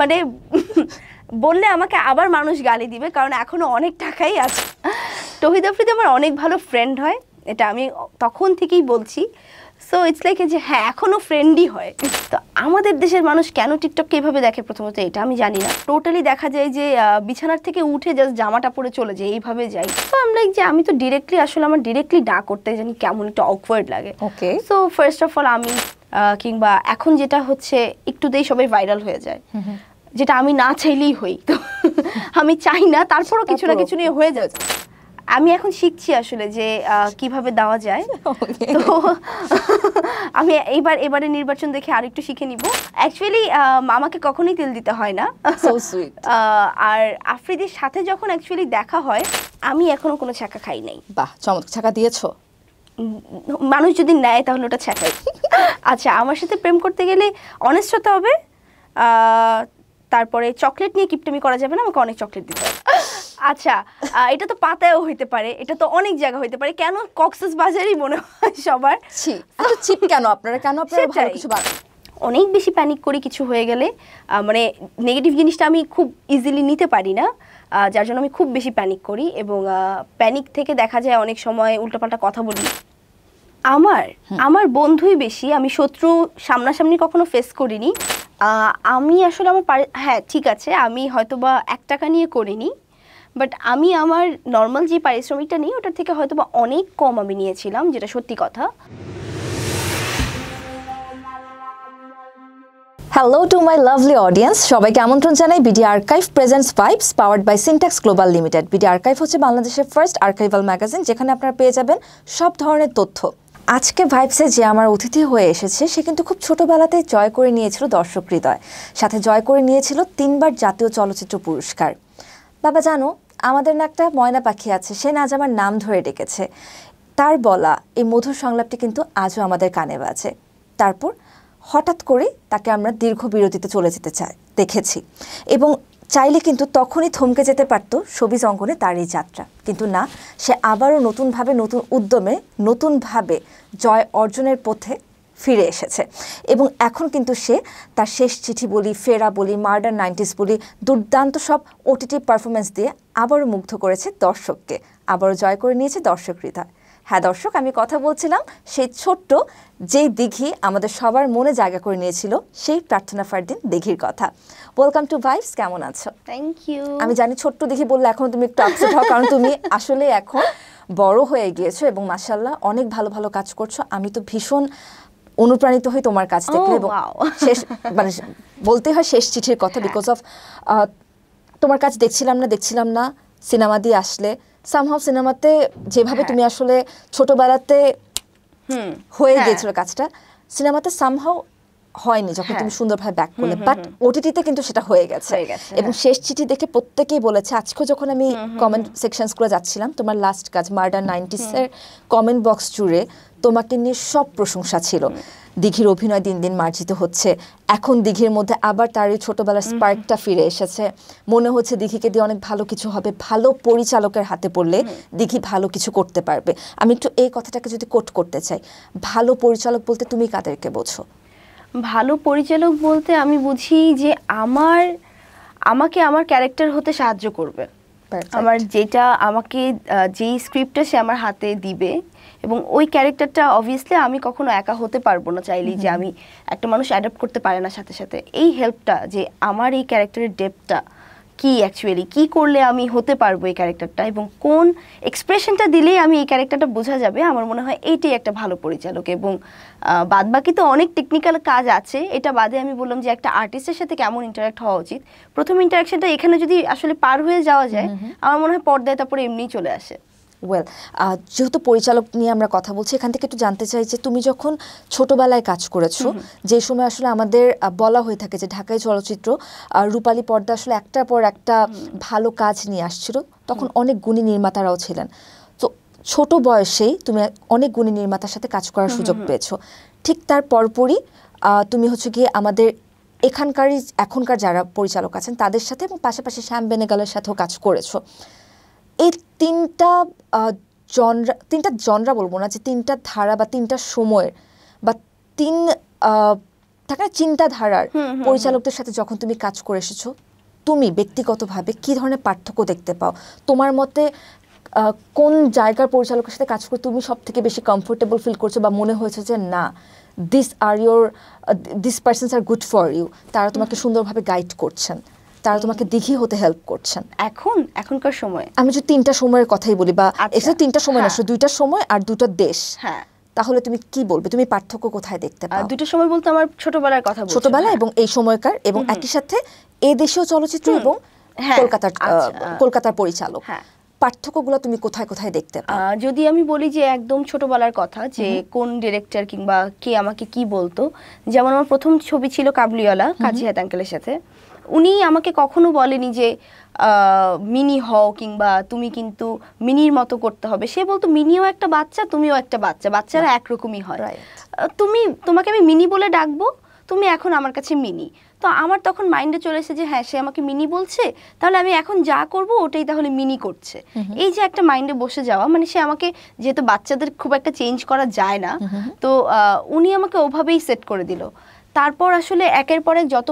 মানে বললে আমাকে আবার মানুষ গালি দিবে, কারণ এখনো অনেক টাকাই আছে। তৌহিদ আফ্রিদি আমার অনেক ভালো ফ্রেন্ড হয়, এটা আমি তখন থেকেই বলছি। সো ইটস লাইক যে হ্যাঁ এখনো ফ্রেন্ডই হয়। তো আমাদের দেশের মানুষ কেন টিকটককে এইভাবে দেখে প্রথমত এটা আমি জানি না। টোটালি দেখা যায় যে বিছানার থেকে উঠে জাস্ট জামাটা পরে চলে যায়, এইভাবে যাই। তো আমি লাইক যে আমি তো ডিরেক্টলি আসলে আমার ডিরেক্টলি না করতে জানি কেমন একটা অকওয়ার্ড লাগে। ওকে, সো ফার্স্ট অফ অল আমি কিংবা এখন যেটা হচ্ছে একটুতেই সবাই ভাইরাল হয়ে যায়, যেটা আমি না চাইলেই হই। তো আমি চাই না, তারপরও কিছু না কিছু নিয়ে হয়ে যায়। আমি এখন শিখছি আসলে যে কিভাবে দেওয়া যায়। তো আমি এবারে নির্বাচন দেখে আরেকটু শিখে নিব। অ্যাকচুয়ালি আমাকে কখনোই তেল দিতে হয় না। So sweet. আর আফ্রিদির সাথে যখন অ্যাকচুয়ালি দেখা হয়, আমি এখনো কোনো ছাকা খাই নাই। বাহ, চমৎকার। ছাকা দিয়েছো? মানুষ যদি নেয় তাহলে ওটা ছাকাই। আচ্ছা, আমার সাথে প্রেম করতে গেলে অনেস্ট হতে হবে, তারপরে চকলেট নিয়ে কিপটামি করা যাবে না, আমাকে অনেক চকলেট দিতে হবে। আচ্ছা, এটা তো পাতায়ও হইতে পারে, এটা তো অনেক জায়গা হইতে পারে, কেন কক্সেস বাজারই মনে হয় সবার। এত চিপ কেন আপনারা? ভালো কিছু অনেক বেশি প্যানিক করি কিছু হয়ে গেলে, মানে নেগেটিভ জিনিসটা আমি খুব ইজিলি নিতে পারি না, যার জন্য আমি খুব বেশি প্যানিক করি, এবং প্যানিক থেকে দেখা যায় অনেক সময় উল্টোপাল্টা কথা বলি। আমার বন্ধুই বেশি, আমি শত্রু সামনাসামনি কখনো ফেস করিনি। আমি আসলে হ্যাঁ ঠিক আছে, আমি হয়তোবা 1 টাকা নিয়ে করিনি, বাট আমি আমার নর্মাল যে পারিশ্রমিকটা নিই ওটার থেকে হয়তোবা অনেক কম আমি নিয়েছিলাম, যেটা সত্যি কথা। Hello to my lovely audience, সবাইকে আমন্ত্রণ জানাই BD archive presents vibes powered by syntax global limited. BD archive হচ্ছে বাংলাদেশের ফার্স্ট আর্কাইভাল ম্যাগাজিন, যেখানে আপনারা পেয়ে যাবেন সব ধরনের তথ্য। আজকে ভাইবসে যে আমার অতিথি হয়ে এসেছে, সে কিন্তু খুব ছোটবেলাতে জয় করে নিয়েছিল দর্শক হৃদয়, সাথে জয় করে নিয়েছিল 3 বার জাতীয় চলচ্চিত্র পুরস্কার। বাবা জানো, আমাদের না একটা ময়না পাখি আছে, সে না আজ আমার নাম ধরে ডেকেছে। তার বলা এই মধুর সংলাপটি কিন্তু আজও আমাদের কানে বাজে। তারপর হঠাৎ করে তাকে আমরা দীর্ঘ বিরতিতে চলে যেতে দেখেছি, এবং চাইলে কিন্তু তখনই থমকে যেতে পারতো শোবিজ অঙ্গনে তার এই যাত্রা, কিন্তু না, সে আবারও নতুনভাবে, নতুন উদ্যমে, নতুনভাবে জয় অর্জনের পথে ফিরে এসেছে। এবং এখন কিন্তু সে তার শেষ চিঠি বলি, ফেরা বলি, মার্ডার 90s বলি, দুর্দান্ত সব ওটিটি পারফরমেন্স দিয়ে আবারও মুগ্ধ করেছে দর্শককে, আবারও জয় করে নিয়েছে দর্শক হৃদয়। হ্যাঁ দর্শক, আমি কথা বলছিলাম সেই ছোট্ট যেই দিঘি আমাদের সবার মনে জায়গা করে নিয়েছিল, সেই প্রার্থনা ফারদিন দিঘির কথা। ওয়েলকাম টু ভাইবস, কেমন আছো? Thank you. আমি জানি ছোট্ট দিঘি বললে এখন তুমি একটু আপসেট হও, কারণ তুমি আসলে এখন বড় হয়ে গিয়েছো এবং মাশাআল্লাহ অনেক ভালো ভালো কাজ করছো। আমি তো ভীষণ অনুপ্রাণিত হই তোমার কাছ থেকে, এবং শেষ মানে বলতে হয় শেষ চিঠির কথা, বিকজ অফ তোমার কাজ দেখছিলাম না সিনেমা দিয়ে আসলে সামহাউ সিনেমাতে যেভাবে তুমি আসলে ছোটবেলাতে হয়ে গিয়েছিল কাজটা, সিনেমাতে সামহাউ হয়নি যখন তুমি সুন্দরভাবে ব্যাক করলে, বাট ওটিটিতে কিন্তু সেটা হয়ে গেছে। এবং শেষ চিঠি দেখে প্রত্যেকেই বলেছে, আজকে যখন আমি কমেন্ট সেকশনসগুলো যাচ্ছিলাম, তোমার লাস্ট কাজ মার্ডার 90s এর কমেন্ট বক্স জুড়ে তোমাকে নিয়ে সব প্রশংসা ছিল। দিঘির অভিনয় দিন দিন মার্জিত হচ্ছে, এখন দিঘির মধ্যে আবার তার এই ছোটবেলার স্পার্কটা ফিরে এসেছে। মনে হচ্ছে দিঘিকে দিয়ে অনেক ভালো কিছু হবে, ভালো পরিচালকের হাতে পড়লে দিঘি ভালো কিছু করতে পারবে। আমি একটু এই কথাটাকে যদি কোট করতে চাই, ভালো পরিচালক বলতে তুমি কাদেরকে বোঝো? ভালো পরিচালক বলতে আমি বুঝি যে আমাকে আমার ক্যারেক্টার হতে সাহায্য করবে, আমার যেটা আমাকে যেই স্ক্রিপ্টটা সে আমার হাতে দিবে, এবং ওই ক্যারেক্টারটা অবভিয়াসলি আমি কখনো একা হতে পারবো না চাইলেই, যে আমি একটা মানুষ অ্যাডাপ্ট করতে পারে না সাথে সাথে। এই হেল্পটা, যে আমার এই ক্যারেক্টারের ডেপথটা কি, অ্যাকচুয়ালি কি করলে আমি হতে পারবো এই ক্যারেক্টারটা, এবং কোন এক্সপ্রেশনটা দিলেই আমি এই ক্যারেক্টারটা বোঝা যাবে, আমার মনে হয় এইটাই একটা ভালো পরিচালক। এবং বাদবাকি তো অনেক টেকনিক্যাল কাজ আছে, এটা বাদে আমি বললাম যে একটা আর্টিস্টের সাথে কেমন ইন্টারাক্ট হওয়া উচিত, প্রথম ইন্টারাকশনটা এখানে যদি আসলে পার হয়ে যাওয়া যায়, আমার মনে হয় পর্দায় তারপরে এমনিই চলে আসে। ওয়েল, যেহেতু পরিচালক নিয়ে আমরা কথা বলছি, এখান থেকে একটু জানতে চাই যে তুমি যখন ছোটবেলায় কাজ করেছো, যে সময় আসলে আমাদের বলা হয়ে থাকে যে ঢাকায় চলচ্চিত্র রূপালী পর্দা আসলে একটার পর একটা ভালো কাজ নিয়ে আসছিল, তখন অনেক গুণী নির্মাতারাও ছিলেন। তো ছোট বয়সেই তুমি অনেক গুণী নির্মাতার সাথে কাজ করার সুযোগ পেয়েছো, ঠিক তার পরপরই তুমি হচ্ছে গিয়ে আমাদের এখনকার যারা পরিচালক আছেন তাদের সাথে, এবং পাশাপাশি শ্যাম বেনেগালের সাথেও কাজ করেছো। এই 3টা জনরা বলবো না, যে 3টা ধারা বা 3টা সময়ের বা 3 থাকে না চিন্তাধারার পরিচালকদের সাথে যখন তুমি কাজ করে এসেছো, তুমি ব্যক্তিগতভাবে কি ধরনের পার্থক্য দেখতে পাও? তোমার মতে কোন জায়গার পরিচালকের সাথে কাজ করে তুমি সব থেকে বেশি কমফোর্টেবল ফিল করছো বা মনে হয়েছে যে না, this persons are good for you, তারা তোমাকে সুন্দরভাবে গাইড করছেন, তারা তোমাকে দিঘি হতে হেল্প করছেন? এখনকার সময় আমি যদি 3টা সময়ের কথাই বলি, বা এটা 3টা সময় না, 2টা সময় আর 2টা দেশ, হ্যাঁ, তাহলে তুমি কি বলবে? তুমি পার্থক্য কোথায় দেখতে পাও? 2টা সময় বলতে আমার ছোটবেলার কথা বলছি, ছোটবেলা এবং এই সময়কার, এবং একই সাথে এই দেশীয় চলচ্চিত্র এবং কলকাতার পরিচালক, পার্থক্যগুলো তুমি কোথায় কোথায় দেখতে পাও? যদি আমি বলি যে একদম ছোটবেলার কথা, যে কোন ডিরেক্টর কিংবা কে আমাকে কি বলতো, যেমন আমার প্রথম ছবি ছিল কাবুলিওয়ালা কাজী হায়াত আঙ্কেলের সাথে। উনি আমাকে কখনো বলেনি যে মিনি হও কিংবা তুমি কিন্তু মিনির মতো করতে হবে। সে বলতো মিনিও একটা বাচ্চা, তুমিও একটা বাচ্চা, বাচ্চারা একরকমই হয়, তোমাকে আমি মিনি বলে ডাকবো, তুমি এখন আমার কাছে মিনি। তো আমার তখন মাইন্ডে চলে এসেছে যে হ্যাঁ, সে আমাকে মিনি বলছে, তাহলে আমি এখন যা করব ওটাই তাহলে মিনি করছে। এই যে একটা মাইন্ডে বসে যাওয়া, মানে সে আমাকে, যেহেতু বাচ্চাদের খুব একটা চেঞ্জ করা যায় না, তো উনি আমাকে ওভাবেই সেট করে দিল। তারপর আসলে একের পর এক যত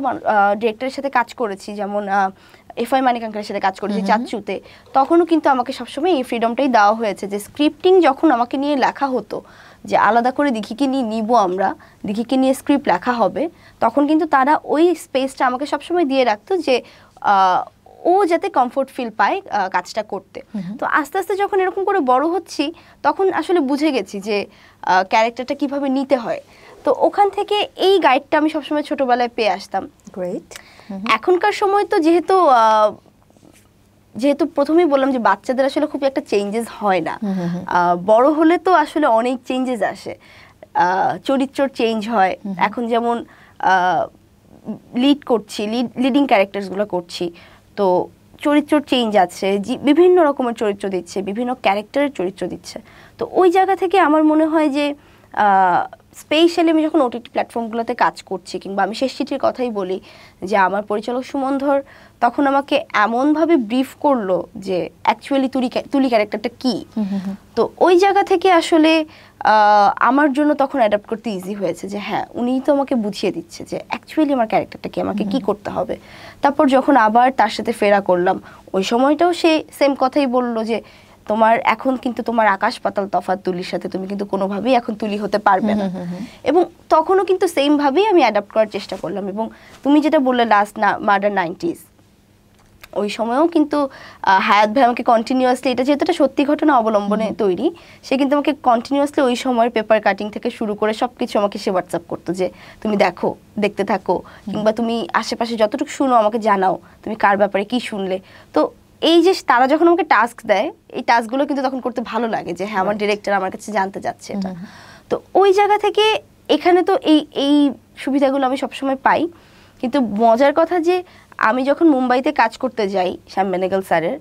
ডিরেক্টরের সাথে কাজ করেছি, যেমন এফআই মানিক আঙ্কেলের সাথে কাজ করেছি চাচ্চুতে, তখনও কিন্তু আমাকে সবসময় এই ফ্রিডমটাই দেওয়া হয়েছে যে স্ক্রিপ্টিং যখন আমাকে নিয়ে লেখা হতো, যে আলাদা করে দিঘিকে নিয়ে নিব আমরা, দিঘিকে নিয়ে স্ক্রিপ্ট লেখা হবে, তখন কিন্তু তারা ওই স্পেসটা আমাকে সবসময় দিয়ে রাখতো যে ও যাতে কমফোর্ট ফিল পায় কাজটা করতে। তো আস্তে আস্তে যখন এরকম করে বড় হচ্ছি, তখন আসলে বুঝে গেছি যে ক্যারেক্টারটা কিভাবে নিতে হয়। তো ওখান থেকে এই গাইডটা আমি সবসময় ছোটবেলায় পেয়ে আসতাম। গ্রেট। এখনকার সময় তো যেহেতু প্রথমেই বললাম যে বাচ্চাদের আসলে খুব একটা চেঞ্জেস হয় না, বড় হলে তো আসলে অনেক চেঞ্জেস আসে, চরিত্র চেঞ্জ হয়। এখন যেমন লিডিং ক্যারেক্টারসগুলো করছি, তো চরিত্র চেঞ্জ আছে, বিভিন্ন রকমের চরিত্র দিচ্ছে, বিভিন্ন ক্যারেক্টারের চরিত্র দিচ্ছে। তো ওই জায়গা থেকে আমার মনে হয় যে স্পেশালি আমি যখন ওটিটি প্ল্যাটফর্মগুলোতে কাজ করছি, কিংবা আমি শেষ চিঠির কথাই বলি, যে আমার পরিচালক সুমন ধর তখন আমাকে এমনভাবে ব্রিফ করলো যে অ্যাকচুয়ালি তুলি ক্যারেক্টারটা কি। তো ওই জায়গা থেকে আসলে আমার জন্য তখন অ্যাডাপ্ট করতে ইজি হয়েছে যে হ্যাঁ, উনিই তো আমাকে বুঝিয়ে দিচ্ছে যে অ্যাকচুয়ালি আমার ক্যারেক্টারটা কি, আমাকে কি করতে হবে। তারপর যখন আবার তার সাথে ফেরা করলাম, ওই সময়টাও সে সেম কথাই বললো যে তোমার এখন কিন্তু তোমার আকাশ পাতাল তফাৎ তুলির সাথে, তুমি কিন্তু কোনোভাবেই এখন তুলি হতে পারবে না। এবং তখনও কিন্তু সেম ভাবেই আমি অ্যাডাপ্ট করার চেষ্টা করলাম। এবং তুমি যেটা বললে লাস্ট মার্ডার 90s, ওই সময়ও কিন্তু হায়াত ভাই আমাকে কন্টিনিউয়াসলি, এটা যেহেতু একটা সত্যি ঘটনা অবলম্বনে তৈরি, সে কিন্তু আমাকে কন্টিনিউয়াসলি ওই সময়ের পেপার কাটিং থেকে শুরু করে সব কিছু আমাকে সে হোয়াটসঅ্যাপ করতো যে তুমি দেখো, দেখতে থাকো, কিংবা তুমি আশেপাশে যতটুকু শুনো আমাকে জানাও, তুমি কার ব্যাপারে কি শুনলে। তো এই যে তারা যখন আমাকে টাস্ক দেয়, এই টাস্কগুলো কিন্তু তখন করতে ভালো লাগে যে হ্যাঁ, আমার ডিরেক্টর আমার কাছে জানতে যাচ্ছে এটা। তো ওই জায়গা থেকে এখানে তো এই সুবিধাগুলো আমি সবসময় পাই। কিন্তু মজার কথা যে আমি যখন মুম্বাইতে কাজ করতে যাই শ্যাম বেনেগল স্যারের,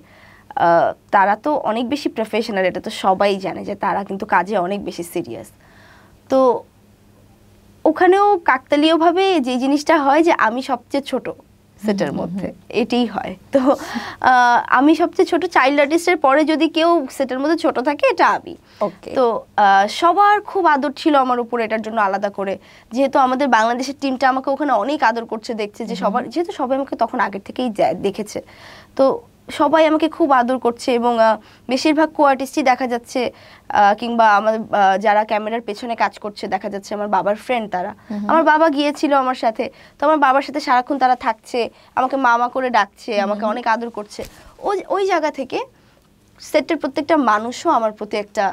তারা তো অনেক বেশি প্রফেশনাল, এটা তো সবাই জানে যে তারা কিন্তু কাজে অনেক বেশি সিরিয়াস। তো ওখানেও কাকতালীয়ভাবে যে জিনিসটা হয় যে আমি সবচেয়ে ছোট সেটের মধ্যে, এটাই হয়। তো আমি সবচেয়ে ছোট, চাইল্ড আর্টিস্টের পরে যদি কেউ সেটের মধ্যে ছোট থাকে এটা আমি। তো সবার খুব আদর ছিল আমার উপর, এটার জন্য আলাদা করে, যেহেতু আমাদের বাংলাদেশের টিমটা আমাকে ওখানে অনেক আদর করছে, দেখছে যে সবার, যেহেতু সবাই আমাকে তখন আগের থেকেই দেখেছে, তো সবাই আমাকে খুব আদর করছে। এবং বেশিরভাগ কো আর্টিস্টই দেখা যাচ্ছে, কিংবা আমাদের যারা ক্যামেরার পেছনে কাজ করছে দেখা যাচ্ছে আমার বাবার ফ্রেন্ড, তারা, আমার বাবা গিয়েছিল আমার সাথে, তো আমার বাবার সাথে সারাক্ষণ তারা থাকছে, আমাকে মামা করে ডাকছে, আমাকে অনেক আদর করছে। ওই জায়গা থেকে সেটের প্রত্যেকটা মানুষও আমার প্রতি একটা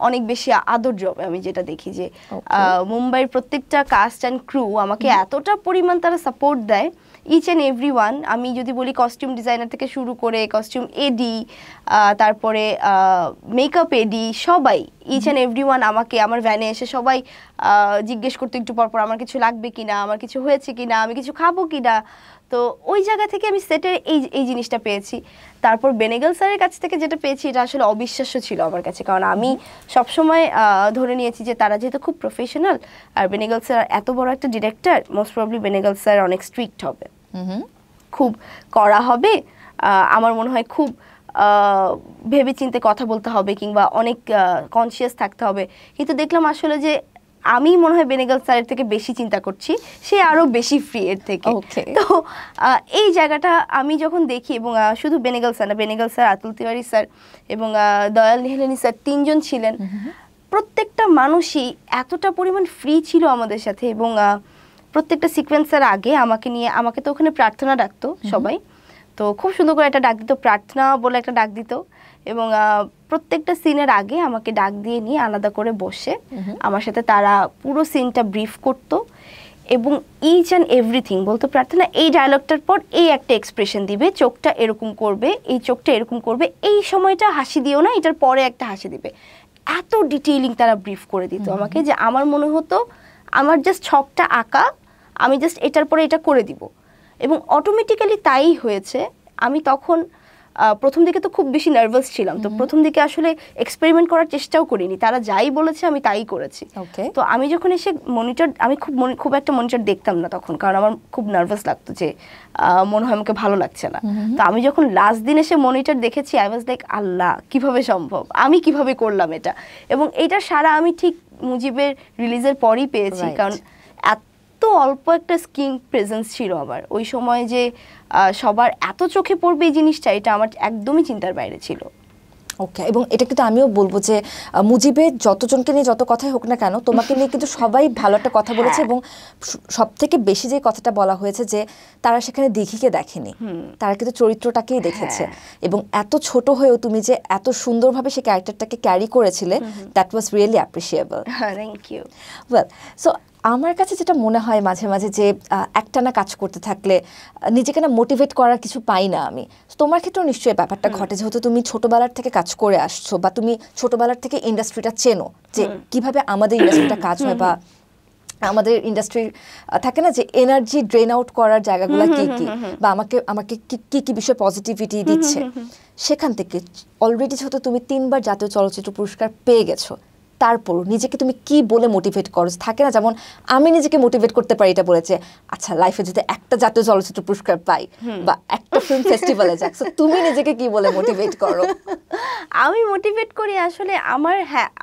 অনেক বেশি আদর জমে। আমি যেটা দেখি যে মুম্বাইয়ের প্রত্যেকটা কাস্ট অ্যান্ড ক্রু আমাকে এতটা পরিমাণ তারা সাপোর্ট দেয়, ইচ অ্যান্ড এভরি ওয়ান। আমি যদি বলি কস্টিউম ডিজাইনার থেকে শুরু করে কস্টিউম এডি, তারপরে মেকআপ এডি, সবাই, ইচ অ্যান্ড এভরি ওয়ান আমাকে আমার ভ্যানে এসে সবাই জিজ্ঞেস করতো একটু পরপর আমার কিছু লাগবে কিনা, আমার কিছু হয়েছে কিনা, আমি কিছু খাবো কিনা। তো ওই জায়গা থেকে আমি সেটের এই জিনিসটা পেয়েছি। তারপর বেনেগল স্যারের কাছ থেকে যেটা পেয়েছি, এটা আসলে অবিশ্বাস্য ছিল আমার কাছে, কারণ আমি সবসময় ধরে নিয়েছি যে তারা যেহেতু খুব প্রফেশনাল, আর বেনেগল স্যার এত বড় একটা director, most probably Benegal sir অনেক স্ট্রিক্ট হবে, খুব কড়া হবে, আমার মনে হয় খুব ভেবেচিন্তে কথা বলতে হবে কিংবা অনেক কনসিয়াস থাকতে হবে, কিন্তু দেখলাম আসলে যে আমি মনে হয় বেনেগাল স্যারের থেকে বেশি চিন্তা করছি, সে আরো বেশি ফ্রি এর থেকে। তো এই জায়গাটা আমি যখন দেখি, এবং শুধু বেনেগাল স্যার না, বেনেগাল স্যার, আতুল তিওয়ারি স্যার এবং দয়াল নিহলানি স্যার 3 জন ছিলেন, প্রত্যেকটা মানুষই এতটা পরিমাণ ফ্রি ছিল আমাদের সাথে। এবং প্রত্যেকটা সিকোয়েন্সের আগে আমাকে তো ওখানে প্রার্থনা ডাকতো সবাই, তো খুব সুন্দর করে একটা ডাক দিত, প্রার্থনা বলে একটা ডাক দিত, এবং প্রত্যেকটা সিনের আগে আমাকে ডাক দিয়ে নিয়ে আলাদা করে বসে আমার সাথে তারা পুরো সিনটা ব্রিফ করতো, এবং ইচ অ্যান্ড এভরিথিং বলতো, প্রার্থনা এই ডায়লগটার পর এই একটা এক্সপ্রেশন দিবে, চোখটা এরকম করবে, এই চোখটা এরকম করবে, এই সময়টা হাসি দিও না, এটার পরে একটা হাসি দিবে। এত ডিটেইলিং তারা ব্রিফ করে দিত আমাকে যে আমার মনে হতো আমার জাস্ট ছকটা আঁকা, আমি জাস্ট এটার পরে এটা করে দিব, এবং অটোমেটিক্যালি তাই হয়েছে। আমি তখন প্রথম দিকে তো খুব বেশি নার্ভাস ছিলাম, তো প্রথম দিকে আসলে এক্সপেরিমেন্ট করার চেষ্টাও করিনি, তারা যাই বলেছে আমি তাই করেছি। তো আমি যখন এসে মনিটর, আমি খুব একটা মনিটর দেখতাম না তখন, কারণ আমার খুব নার্ভাস লাগতো যে মনে হয় আমাকে ভালো লাগছে না। তো আমি যখন লাস্ট দিন এসে মনিটর দেখেছি, আই ওয়াজ লাইক আল্লাহ কিভাবে সম্ভব, আমি কিভাবে করলাম এটা। এবং এটা সারা আমি ঠিক মুজিবের রিলিজের পরই পেয়েছি, কারণ এত অল্প একটা স্ক্রিন প্রেজেন্স ছিল আমার ওই সময়, যে সবার এত চোখে পড়বে এই জিনিসটা, এটা আমার একদমই চিন্তার বাইরে ছিল। ওকে, এবং এটা কিন্তু আমিও বলবো যে মুজিবের যতজনকে নিয়ে যত কথাই হোক না কেন, তোমাকে নিয়ে কিন্তু সবাই ভালো একটা কথা বলেছে, এবং সব থেকে বেশি যে কথাটা বলা হয়েছে যে তারা সেখানে দিঘিকে দেখেনি, তারা কিন্তু চরিত্রটাকেই দেখেছে, এবং এত ছোট হয়েও তুমি যে এত সুন্দরভাবে সেই ক্যারেক্টারটাকে ক্যারি করেছিলে, that was really appreciable. Thank you. Well, so আমার কাছে যেটা মনে হয় মাঝে মাঝে যে একটানা কাজ করতে থাকলে নিজেকে না মোটিভেট করার কিছু পাই না আমি। তোমার ক্ষেত্রেও নিশ্চয়ই ব্যাপারটা ঘটে, যেহেতু তুমি ছোটবেলার থেকে কাজ করে আসছো, বা তুমি ছোটবেলার থেকে ইন্ডাস্ট্রিটা চেনো, যে কিভাবে আমাদের ইন্ডাস্ট্রিটা কাজ হয়, বা আমাদের ইন্ডাস্ট্রির থাকে না যে এনার্জি ড্রেন আউট করার জায়গাগুলো কি কি, বা আমাকে কি কি বিষয়ে পজিটিভিটি দিচ্ছে। সেখান থেকে অলরেডি যেহেতু তুমি 3বার জাতীয় চলচ্চিত্র পুরস্কার পেয়ে গেছো, তারপর নিজেকে তুমি কি বলে মোটিভেট করো? থাকে না যেমন আমি নিজেকে মোটিভেট করতে পারি, এটা বলেছে আচ্ছা লাইফে যদি একটা জাতীয় চলচ্চিত্র পুরস্কার পাই বা একটা ফিল্ম ফেস্টিভ্যালে যাক, তুমি নিজেকে কি বলে মোটিভেট করো? আমি মোটিভেট করি আসলে আমার,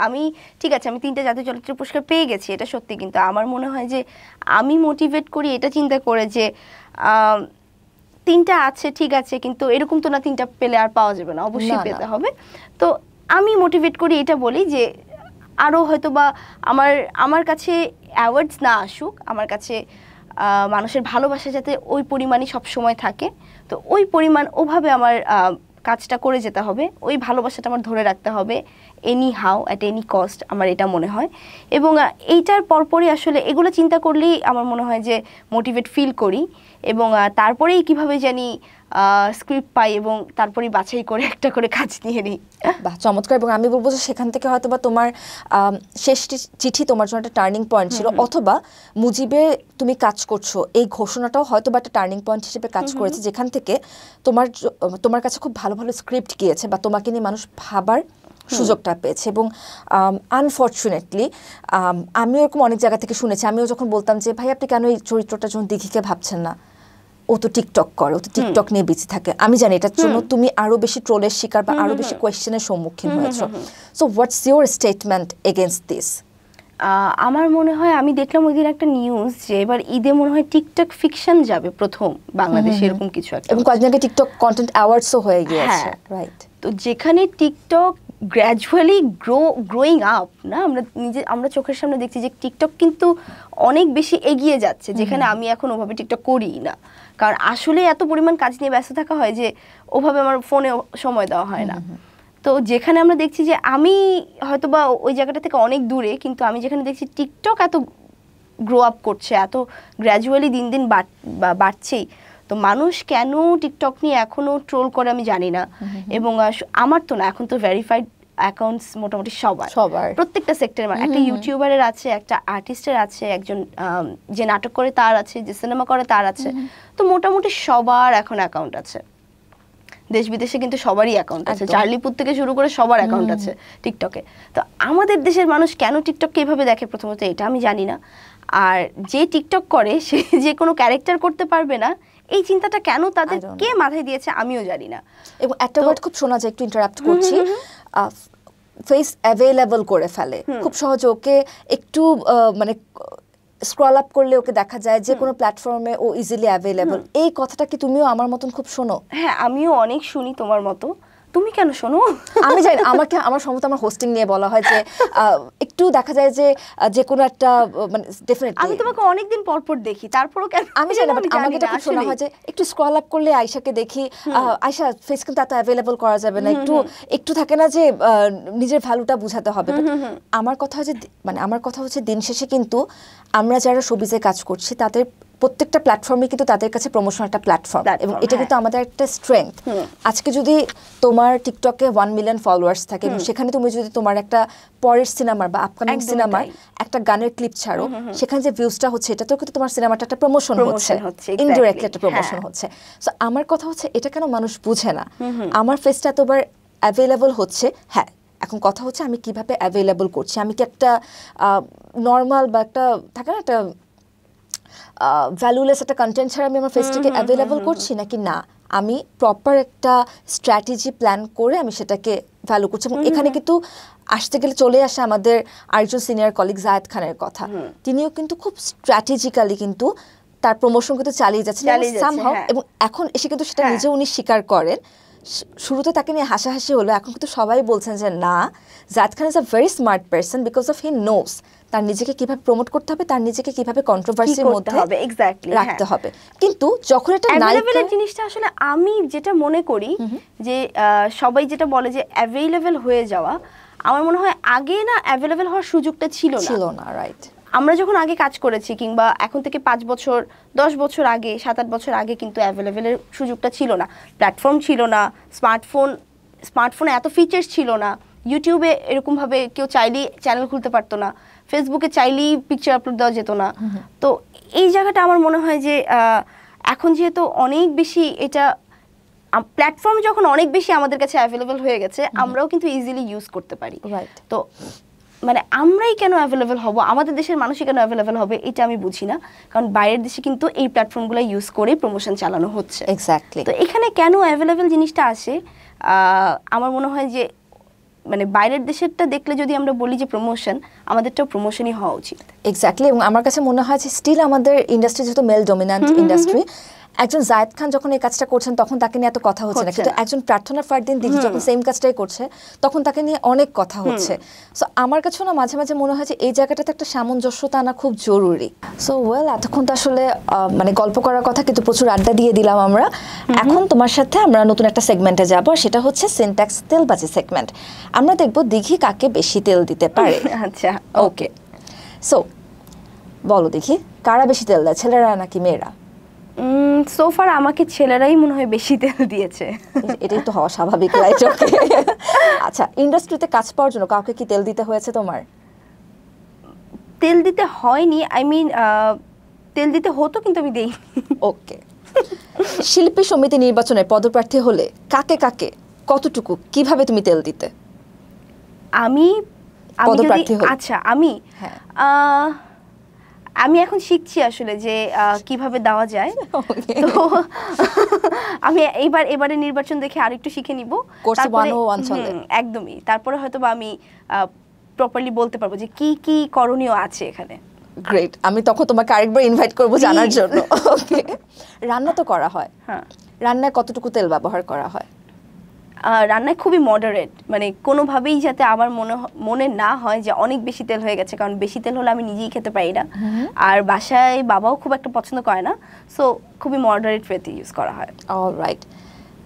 আমি ঠিক আছে, আমি 3টা জাতীয় চলচ্চিত্র পুরস্কার পেয়ে গেছি, এটা সত্যি, কিন্তু আমার মনে হয় যে আমি মোটিভেট করি এটা চিন্তা করে যে 3টা আছে ঠিক আছে, কিন্তু এরকম তো না 3টা পেলে আর পাওয়া যাবে না, অবশ্যই পেতে হবে। তো আমি মোটিভেট করি এটা বলি যে আরও হয়তো বা আমার কাছে অ্যাওয়ার্ডস না আসুক, আমার কাছে মানুষের ভালোবাসা যাতে ওই পরিমাণই সবসময় থাকে, তো ওই পরিমাণ ওভাবে আমার কাজটা করে যেতে হবে, ওই ভালোবাসাটা আমার ধরে রাখতে হবে any how at any cost, আমার এটা মনে হয়। এবং এইটার পরপরই আসলে এগুলো চিন্তা করলেই আমার মনে হয় যে মোটিভেট ফিল করি, এবং তারপরেই কিভাবে জানি স্ক্রিপ্ট পাই, এবং তারপরেই বাছাই করে একটা করে কাজ নিয়ে নিই। বাহ, চমৎকার। এবং আমি বলবো যে সেখান থেকে হয়তো বা তোমার শেষ চিঠি তোমার জন্য একটা টার্নিং পয়েন্ট ছিল, অথবা মুজিবে তুমি কাজ করছো এই ঘোষণাটাও হয়তো বা একটা টার্নিং পয়েন্ট হিসেবে কাজ করেছে, যেখান থেকে তোমার কাছে খুব ভালো ভালো স্ক্রিপ্ট গিয়েছে, বা তোমাকে নিয়ে মানুষ ভাবার সুযোগটা পেয়েছে। এবং আনফর্চুনেটলি আমিও এরকম অনেক জায়গা থেকে শুনেছি, আমিও যখন বলতাম যে ভাই আপনি কেন এই চরিত্রটার জন্য দিঘিকে ভাবছেন না, ও তো টিকটক করে, ও তো টিকটক নিয়ে বিজি থাকে, আমি জানি এটার জন্য তুমি আরো বেশি ট্রোলের শিকার বা আরো বেশি কোয়েশ্চেনের সম্মুখীন হয়েছো। So what's your statement against this? আমার মনে হয়, আমি দেখলাম ওই দিন একটা নিউজ যে এবার ঈদে মনে হয় টিকটক ফিকশন যাবে প্রথম বাংলাদেশে, এরকম কিছু একটা, এবং কয়েকদিন আগে টিকটক কন্টেন্ট অ্যাওয়ার্ডসও হয়ে গিয়েছে, রাইট? তো যেখানে টিকটক গ্র্যাজুয়ালি গ্রোয়িং আপ, না আমরা চোখের সামনে দেখছি যে টিকটক কিন্তু অনেক বেশি এগিয়ে যাচ্ছে, যেখানে আমি এখন ওভাবে টিকটক করি না, কারণ আসলে এত পরিমাণ কাজ নিয়ে ব্যস্ত থাকা হয় যে ওভাবে আমার ফোনে সময় দেওয়া হয় না। তো যেখানে আমরা দেখছি যে আমি হয়তো বা ওই জায়গাটা থেকে অনেক দূরে, কিন্তু আমি যেখানে দেখছি টিকটক এত গ্রো আপ করছে, এত গ্র্যাজুয়ালি দিন দিন বাড়ছেই, তো মানুষ কেন টিকটক নিয়ে এখনো ট্রোল করে আমি জানি না। এবং আমার তো না, এখন তো ভেরিফাইড অ্যাকাউন্টস মোটামুটি সবার প্রত্যেকটা সেক্টরে, একটা ইউটিউবারের আছে, একটা আর্টিস্টের আছে, একজন যে নাটক করে তার আছে, যে সিনেমা করে তার আছে, তো মোটামুটি সবার এখন অ্যাকাউন্ট আছে, দেশ বিদেশে কিন্তু সবারই অ্যাকাউন্ট আছে, চার্লিপুর থেকে শুরু করে সবার অ্যাকাউন্ট আছে টিকটকে। তো আমাদের দেশের মানুষ কেন টিকটককে এইভাবে দেখে, প্রথমত এটা আমি জানি না। আর যে টিকটক করে সে যে কোনো ক্যারেক্টার করতে পারবে না, এই চিন্তাটা কেন তাদের কে মাথায় দিয়েছে আমিও জানি না। এবং একটা ওয়ার্ড খুব শোনা যায়, একটু ইন্টারাপ্ট করছি, ফেস অ্যাভেলেবল করে ফেলে খুব সহজে। ওকে একটু মানে স্ক্রল আপ করলে ওকে দেখা যায় যে কোনো প্ল্যাটফর্মে ও ইজিলি অ্যাভেলেবল। এই কথাটা কি তুমিও আমার মতন খুব শোনো? হ্যাঁ, আমিও অনেক শুনি তোমার মতো। তুমি কেন শোনো? আমি জানি, আমার সম্ভবত আমার হোস্টিং নিয়ে বলা হয় যে একটু দেখা যায় যে যে কোনো একটা মানে ডেফিনেটলি আমি তোমাকে অনেকদিন পর পর দেখি, তারপরও কেন আমি জানি না, বাট আমাকে এটা খুব শোনা হয় যে একটু স্ক্রল আপ করলে আয়শাকে দেখি, আয়শা ফেস কিন্তু এত অ্যাভেলেবল করা যাবে না, একটু থাকে না যে নিজের ভ্যালুটা বোঝাতে হবে। আমার কথা হচ্ছে মানে আমার কথা হচ্ছে দিন শেষে কিন্তু আমরা যারা শোবিজে কাজ করছি তাদের প্রত্যেকটা প্ল্যাটফর্মে কিন্তু তাদের কাছে প্রমোশন একটা প্ল্যাটফর্ম, এবং এটা কিন্তু আমাদের একটা স্ট্রেংথ। আজকে যদি তোমার টিকটকে 1 মিলিয়ন ফলোয়ার্স থাকে এবং সেখানে তুমি যদি তোমার একটা পরের সিনেমার বা আপকামিং সিনেমার একটা গানের ক্লিপ ছাড়ো, সেখানে যে ভিউজটা হচ্ছে এটা তো কিন্তু তোমার সিনেমাটা একটা প্রমোশন হচ্ছে, ইনডিরেক্টলি একটা প্রমোশন হচ্ছে। সো আমার কথা হচ্ছে এটা কেন মানুষ বুঝে না? আমার ফেসটা এতবার অ্যাভেলেবল হচ্ছে, হ্যাঁ এখন কথা হচ্ছে আমি কিভাবে অ্যাভেলেবল করছি। আমি কি একটা নর্মাল বা একটা থাকে না একটা ভ্যালুলেস একটা কন্টেন্ট ছাড়া আমি আমার ফেসটাকে অ্যাভেলেবল করছি, নাকি না আমি প্রপার একটা স্ট্র্যাটেজি প্ল্যান করে আমি সেটাকে ভ্যালু করছি। এবং এখানে কিন্তু আসতে গেলে চলে আসে আমাদের আরেকজন সিনিয়র কলিগ জায়েদ খানের কথা। তিনিও কিন্তু খুব স্ট্র্যাটেজিক্যালি কিন্তু তার প্রমোশন কিন্তু চালিয়ে যাচ্ছেন সামহাউ, এবং এখন এসে কিন্তু সেটা নিজে উনি স্বীকার করেন। শুরুতে তাকে নিয়ে হাসাহাসি হলো, এখন কিন্তু সবাই বলছেন যে না, Zayed Khan is a very smart person because of he knows তার নিজেকে কিভাবে প্রমোট করতে হবে, তার নিজেকে কিভাবে কন্ট্রোভার্সির মধ্যে রাখতে হবে। কিন্তু যখন এটা অ্যাভেলেবল জিনিসটা আসলে আমি যেটা মনে করি যে সবাই যেটা বলে যে অ্যাভেলেবল হয়ে যাওয়া, আমার মনে হয় আগে না অ্যাভেলেবল হওয়ার সুযোগটা ছিল না। রাইট, আমরা যখন আগে কাজ করেছি কিংবা এখন থেকে 5 বছর 10 বছর আগে 7-8 বছর আগে কিন্তু অ্যাভেলেবলের সুযোগটা ছিল না। প্ল্যাটফর্ম ছিল না, স্মার্টফোনে এত ফিচার্স ছিল না, ইউটিউবে এরকমভাবে কেউ চাইলেই চ্যানেল খুলতে পারতো না, ফেসবুকে চাইলেই পিকচার আপলোড দেওয়া যেত না। তো এই জায়গাটা আমার মনে হয় যে এখন যেহেতু অনেক বেশি এটা প্ল্যাটফর্ম যখন অনেক বেশি আমাদের কাছে অ্যাভেলেবল হয়ে গেছে, আমরাও কিন্তু ইজিলি ইউজ করতে পারি। তো মানে আমরাই কেন অ্যাভেলেবল হব, আমাদের দেশের মানুষই কেন অ্যাভেলেবল হবে, এটা আমি বুঝি না। কারণ বাইরের দেশে কিন্তু এই প্ল্যাটফর্মগুলো ইউজ করে প্রমোশন চালানো হচ্ছে। এক্স্যাক্টলি। তো এখানে কেন অ্যাভেলেবল জিনিসটা আসে, আমার মনে হয় যে মানে বাইরের দেশেরটা দেখলে যদি আমরা বলি যে প্রমোশন, আমাদেরটাও প্রমোশনই হওয়া উচিত। এক্স্যাক্টলি। এবং আমার কাছে মনে হয় যে স্টিল আমাদের ইন্ডাস্ট্রি যেহেতু মেল ডমিন্যান্ট ইন্ডাস্ট্রি, একজন জায়েদ খান যখন এই কাজটা করছেন তখন তাকে নিয়ে এত কথা হচ্ছে না, কিন্তু একজন প্রার্থনা ফারদিন দিদি যখন সেম কাজটাই করছে তখন তাকে নিয়ে অনেক কথা হচ্ছে। সো আমার কাছেও না মাঝে মাঝে মনে হয় যে এই জায়গাটাতে একটা সামঞ্জস্যতা আনা খুব জরুরি। সো ওয়েল, এতক্ষণ তো আসলে মানে গল্প করার কথা, কিন্তু প্রচুর আড্ডা দিয়ে দিলাম আমরা। এখন তোমার সাথে আমরা নতুন একটা সেগমেন্টে যাব, সেটা হচ্ছে সিনট্যাক্স তেলবাজি সেগমেন্ট। আমরা দেখব দিঘি কাকে বেশি তেল দিতে পারে। আচ্ছা, ওকে। সো বলো দেখি, কারা বেশি তেল দেয়, ছেলেরা নাকি মেয়েরা? সোফার আমাকে ছেলেরাই মনে হয় বেশি তেল দিয়েছে। এটাই তো হওয়া স্বাভাবিক, রাইট? ওকে। আচ্ছা, ইন্ডাস্ট্রিতে কাজ পাওয়ার জন্য কাউকে কি তেল দিতে হয়েছে তোমার? তেল দিতে হয়নি, আই মিন তেল দিতে হতো কিন্তু আমি দেই। ওকে। শিল্পী সমিতি নির্বাচনে পদপ্রার্থী হলে কাকে কাকে কতটুকু কিভাবে তুমি তেল দিতে? আমি পদপ্রার্থী হলে? আচ্ছা, আমি এখন শিখছি আসলে যে কিভাবে দেওয়া যায়। তো আমি এবারে নির্বাচন দেখে আরেকটু শিখে নিব, একদমই। তারপরে হয়তো বা আমি প্রপারলি বলতে পারবো যে কি কি করণীয় আছে এখানে। গ্রেট, আমি তখন তোমাকে আরেকবার ইনভাইট করব জানার জন্য। ওকে। রান্না তো করা হয়, হ্যাঁ, রান্নায় কতটুকু তেল ব্যবহার করা হয়? রান্নায় খুবই মডারেট, মানে কোনোভাবেই যাতে আমার মনে না হয় যে অনেক বেশি তেল হয়ে গেছে, কারণ বেশি তেল হলে আমি নিজেই খেতে পারি না, আর বাসায় বাবাও খুব একটা পছন্দ করে না। সো খুবই মডারেট ওয়েতে ইউজ করা হয়। অলরাইট।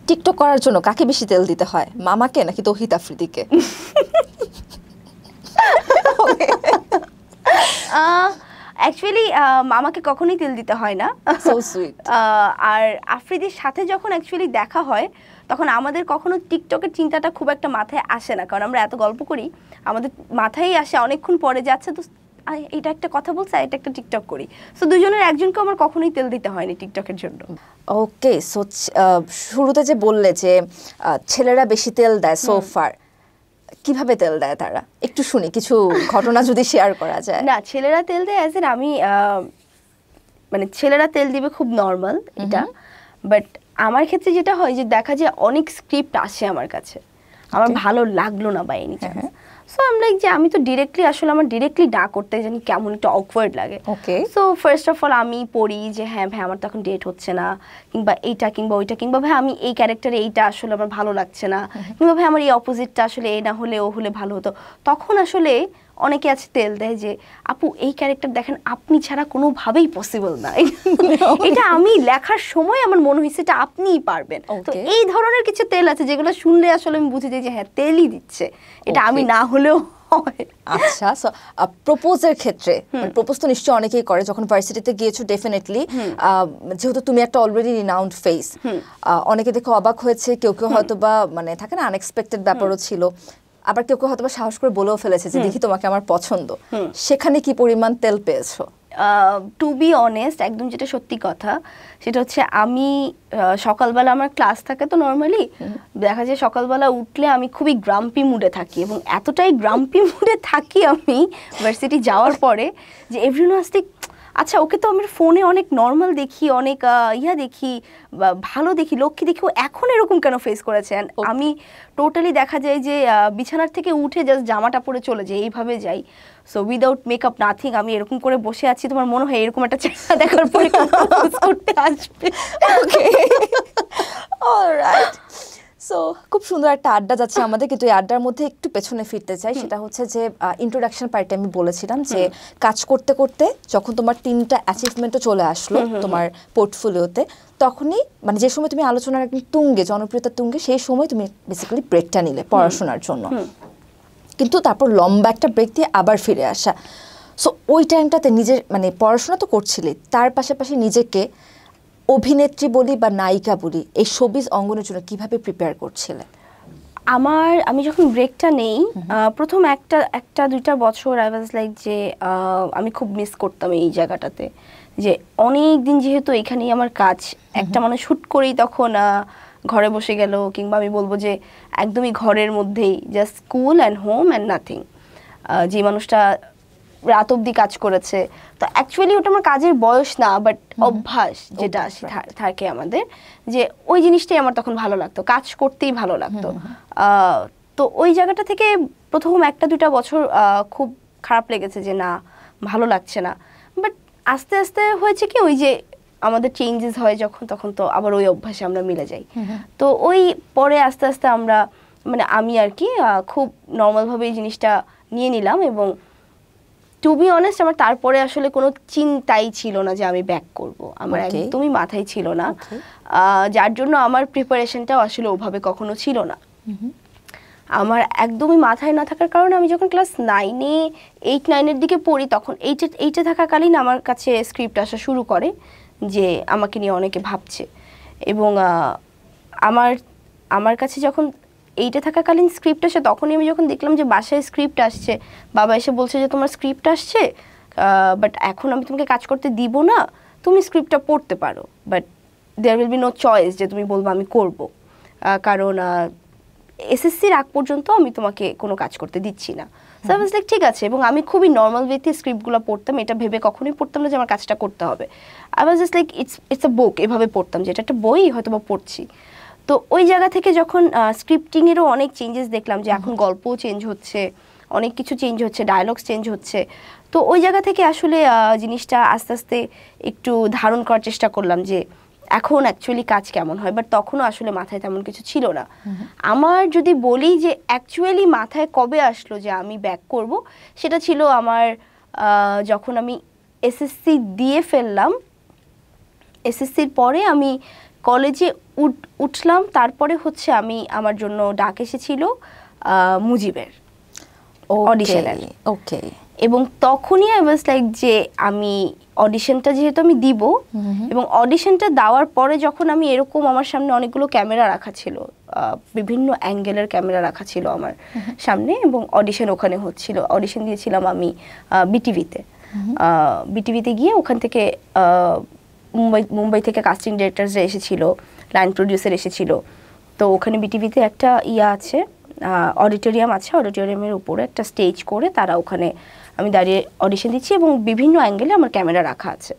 টিকটক করার জন্য কাকে বেশি তেল দিতে হয়, মামাকে নাকি তৌহিদ আফ্রিদিকে? অ্যাকচুয়ালি মামাকে কখনোই তেল দিতে হয় না। So sweet. আর আফ্রিদির সাথে যখন অ্যাকচুয়ালি দেখা হয় তখন আমাদের কখনো টিকটকের চিন্তাটা খুব একটা মাথায় আসে না, কারণ আমরা এত গল্প করি, আমাদের মাথায় আসে অনেকক্ষণ পরে যাচ্ছে তো এটা একটা কথা বলছে, এটা একটা টিকটক করি। সো দুজনের একজনকে আমার কখনোই তেল দিতে হয়নি টিকটকের জন্য। ওকে। সো শুরুতে যে বললে যে ছেলেরা বেশি তেল দেয়, সোফার কিভাবে তেল দেয় তারা, একটু শুনি, কিছু ঘটনা যদি শেয়ার করা যায়। না, ছেলেরা তেল দেয় অ্যাজ এন আমি মানে ছেলেরা তেল দিবে খুব নর্মাল, এটা বাট আমার ক্ষেত্রে যেটা হয় যে দেখা যায় অনেক স্ক্রিপ্ট আসে আমার কাছে, আমার ভালো লাগলো না by any chance, so I am like যে আমি তো ডিরেক্টলি আসলে আমার ডিরেক্টলি না করতে জানি কেমন একটা অকওয়ার্ড লাগে। সো ফার্স্ট অফ অল আমি পড়ি যে হ্যাঁ ভাই আমার তো এখন ডেট হচ্ছে না, কিংবা এইটা কিংবা ওইটা, কিংবা ভাই আমি এই ক্যারেক্টারে এইটা আসলে আমার ভালো লাগছে না, কিংবা ভাই আমার এই অপোজিটটা আসলে এই না হলে ও হলে ভালো হতো। তখন আসলে অনেকে আছে তেল দেয় যে আপু এই ক্যারেক্টার দেখেন আপনি ছাড়া কোনোভাবেই পসিবল না, এটা আমি লেখার সময় আমার মনে হয়েছে এটা আপনিই পারবেন। তো এই ধরনের কিছু তেল আছে যেগুলো শুনলে আসলে আমি বুঝে যাই যে হ্যাঁ তেলই দিচ্ছে, এটা আমি না হলেও হয়। আচ্ছা, সো প্রপোজের ক্ষেত্রে প্রপোজ তো নিশ্চয়ই অনেকেই করে, যখন ভার্সিটিতে গিয়েছো ডেফিনেটলি, যেহেতু তুমি একটা অলরেডি রিনাউন্ড ফেস, অনেকে দেখে অবাক হয়েছে, কেউ কেউ হয়তো বা মানে থাকে না আনএক্সপেক্টেড ব্যাপারও ছিল, আবার কেউ কেউ হয়তো বা সাহস করে বলেও ফেলেছে যে দেখি তোমাকে আমার পছন্দ, সেখানে কি পরিমাণ তেল পেয়েছো? টু বি অনেস্ট, একদম যেটা সত্যি কথা সেটা হচ্ছে আমি সকালবেলা আমার ক্লাস থাকে, তো নর্মালি দেখা যায় সকালবেলা উঠলে আমি খুবই গ্রাম্পি মুডে থাকি, এবং এতটাই গ্রাম্পি মুডে থাকি আমি ভার্সিটি যাওয়ার পরে যে এভরিওয়ান আজ আচ্ছা ওকে তো আমার ফোনে অনেক নর্মাল দেখি, অনেক দেখি, ভালো দেখি, লক্ষ্মী দেখি, ও এখন এরকম কেন ফেস করেছে। আমি টোটালি দেখা যায় যে বিছানার থেকে উঠে জাস্ট জামাটা পরে চলে যাই, এইভাবে যাই, সো উইদাউট মেকআপ নাথিং, আমি এরকম করে বসে আছি, তোমার মনে হয় এরকম একটা চেহারা দেখার পরে করতে আসবে। অলরাইট, সো খুব সুন্দর একটা আড্ডা যাচ্ছে আমাদের, কিন্তু এই আড্ডার মধ্যে একটু পেছনে ফিরতে চাই। সেটা হচ্ছে যে ইন্ট্রোডাকশন পার্টে আমি বলেছিলাম যে কাজ করতে করতে যখন তোমার 3টা অ্যাচিভমেন্টও চলে আসলো তোমার পোর্টফোলিওতে, তখনই মানে যে সময় তুমি আলোচনার একদম তুঙ্গে, জনপ্রিয়তার তুঙ্গে, সেই সময় তুমি বেসিক্যালি ব্রেকটা নিলে পড়াশোনার জন্য, কিন্তু তারপর লম্বা একটা ব্রেক দিয়ে আবার ফিরে আসা। সো ওই টাইমটাতে নিজের মানে পড়াশোনা তো করছিলে, তার পাশাপাশি নিজেকে অভিনেত্রী বলি বা নায়িকা বলি এই শোবিজ অঙ্গনের জন্য কিভাবে প্রিপেয়ার করছিলে? আমি যখন ব্রেকটা নেই, প্রথম একটা দুইটা বছর আই ওয়াজ লাইক যে আমি খুব মিস করতাম এই জায়গাটাতে, যে অনেক দিন যেহেতু এখানেই আমার কাজ, একটা মানুষ হুট করেই তখন ঘরে বসে গেল, কিংবা আমি বলবো যে একদমই ঘরের মধ্যেই just school and home and nothing, যে মানুষটা রাত অবধি কাজ করেছে, তো অ্যাকচুয়ালি ওটা আমার কাজের বয়স না, বাট অভ্যাস যেটা থাকে আমাদের, যে ওই জিনিসটাই আমার তখন ভালো লাগতো, কাজ করতেই ভালো লাগতো। তো ওই জায়গাটা থেকে প্রথম একটা দুইটা বছর খুব খারাপ লেগেছে যে না ভালো লাগছে না, বাট আস্তে আস্তে হয়েছে কি ওই যে আমাদের চেঞ্জেস হয় যখন, তখন তো আবার ওই অভ্যাসে আমরা মিলে যাই। তো ওই পরে আস্তে আস্তে আমরা মানে আমি আর কি খুব নর্মালভাবে এই জিনিসটা নিয়ে নিলাম, এবং টু বি অনেস্ট আমার তারপরে আসলে কোনো চিন্তাই ছিল না যে আমি ব্যাক করব, আমার একদমই মাথায় ছিল না, যার জন্য আমার প্রিপারেশনটাও আসলে ওভাবে কখনো ছিল না। আমার একদমই মাথায় না থাকার কারণে আমি যখন ক্লাস 8-9-এর দিকে পড়ি, তখন এইটে থাকাকালীন আমার কাছে স্ক্রিপ্ট আসা শুরু করে যে আমাকে নিয়ে অনেকে ভাবছে, এবং আমার কাছে যখন এইটা থাকাকালীন স্ক্রিপ্ট আসে, তখনই আমি যখন দেখলাম যে বাসায় স্ক্রিপ্ট আসছে, বাবা এসে বলছে যে তোমার স্ক্রিপ্ট আসছে, বাট এখন আমি তোমাকে কাজ করতে দিব না, তুমি স্ক্রিপ্টটা পড়তে পারো, but there will be no choice যে তুমি বলবো আমি করব, কারণ এসএসসির আগ পর্যন্ত আমি তোমাকে কোনো কাজ করতে দিচ্ছি না। সো আই ওয়াজ লাইক ঠিক আছে, এবং আমি খুবই নর্মাল ওয়েতে স্ক্রিপ্টগুলো পড়তাম, এটা ভেবে কখনোই পড়তাম না যে আমার কাজটা করতে হবে। I was just like it's a book, এভাবে পড়তাম যে এটা একটা বই হয়তো বা পড়ছি। তো ওই জায়গা থেকে যখন স্ক্রিপ্টিংয়েরও অনেক চেঞ্জেস দেখলাম, যে এখন গল্পও চেঞ্জ হচ্ছে, অনেক কিছু চেঞ্জ হচ্ছে, ডায়লগস চেঞ্জ হচ্ছে, তো ওই জায়গা থেকে আসলে জিনিসটা আস্তে আস্তে একটু ধারণ করার চেষ্টা করলাম যে এখন অ্যাকচুয়ালি কাজ কেমন হয়, বাট তখনও আসলে মাথায় তেমন কিছু ছিল না। আমার যদি বলি যে অ্যাকচুয়ালি মাথায় কবে আসলো যে আমি ব্যাক করব, সেটা ছিল আমার যখন আমি এসএসসি দিয়ে ফেললাম, এসএসসির পরে আমি কলেজে উঠলাম, তারপরে হচ্ছে আমার জন্য ডাক এসেছিল মুজিবের অডিশনের। ওকে, এবং তখনই আই ওয়াজ লাইক যে আমি অডিশনটা যেহেতু আমি দিব, এবং অডিশনটা দেওয়ার পরে যখন আমি এরকম আমার সামনে অনেকগুলো ক্যামেরা রাখা ছিল, বিভিন্ন অ্যাঙ্গেলের ক্যামেরা রাখা ছিল আমার সামনে, এবং অডিশন ওখানে হচ্ছিল, অডিশন দিয়েছিলাম আমি বিটিভিতে গিয়ে, ওখান থেকে মুম্বাই থেকে কাস্টিং ডিরেক্টরসরা এসেছিল, লাইন প্রডিউসার এসেছিল, তো ওখানে বিটিভিতে একটা আছে, অডিটোরিয়াম আছে, অডিটোরিয়ামের উপরে একটা স্টেজ করে তারা ওখানে আমি দাঁড়িয়ে অডিশন দিচ্ছি, এবং বিভিন্ন অ্যাঙ্গেলে আমার ক্যামেরা রাখা আছে।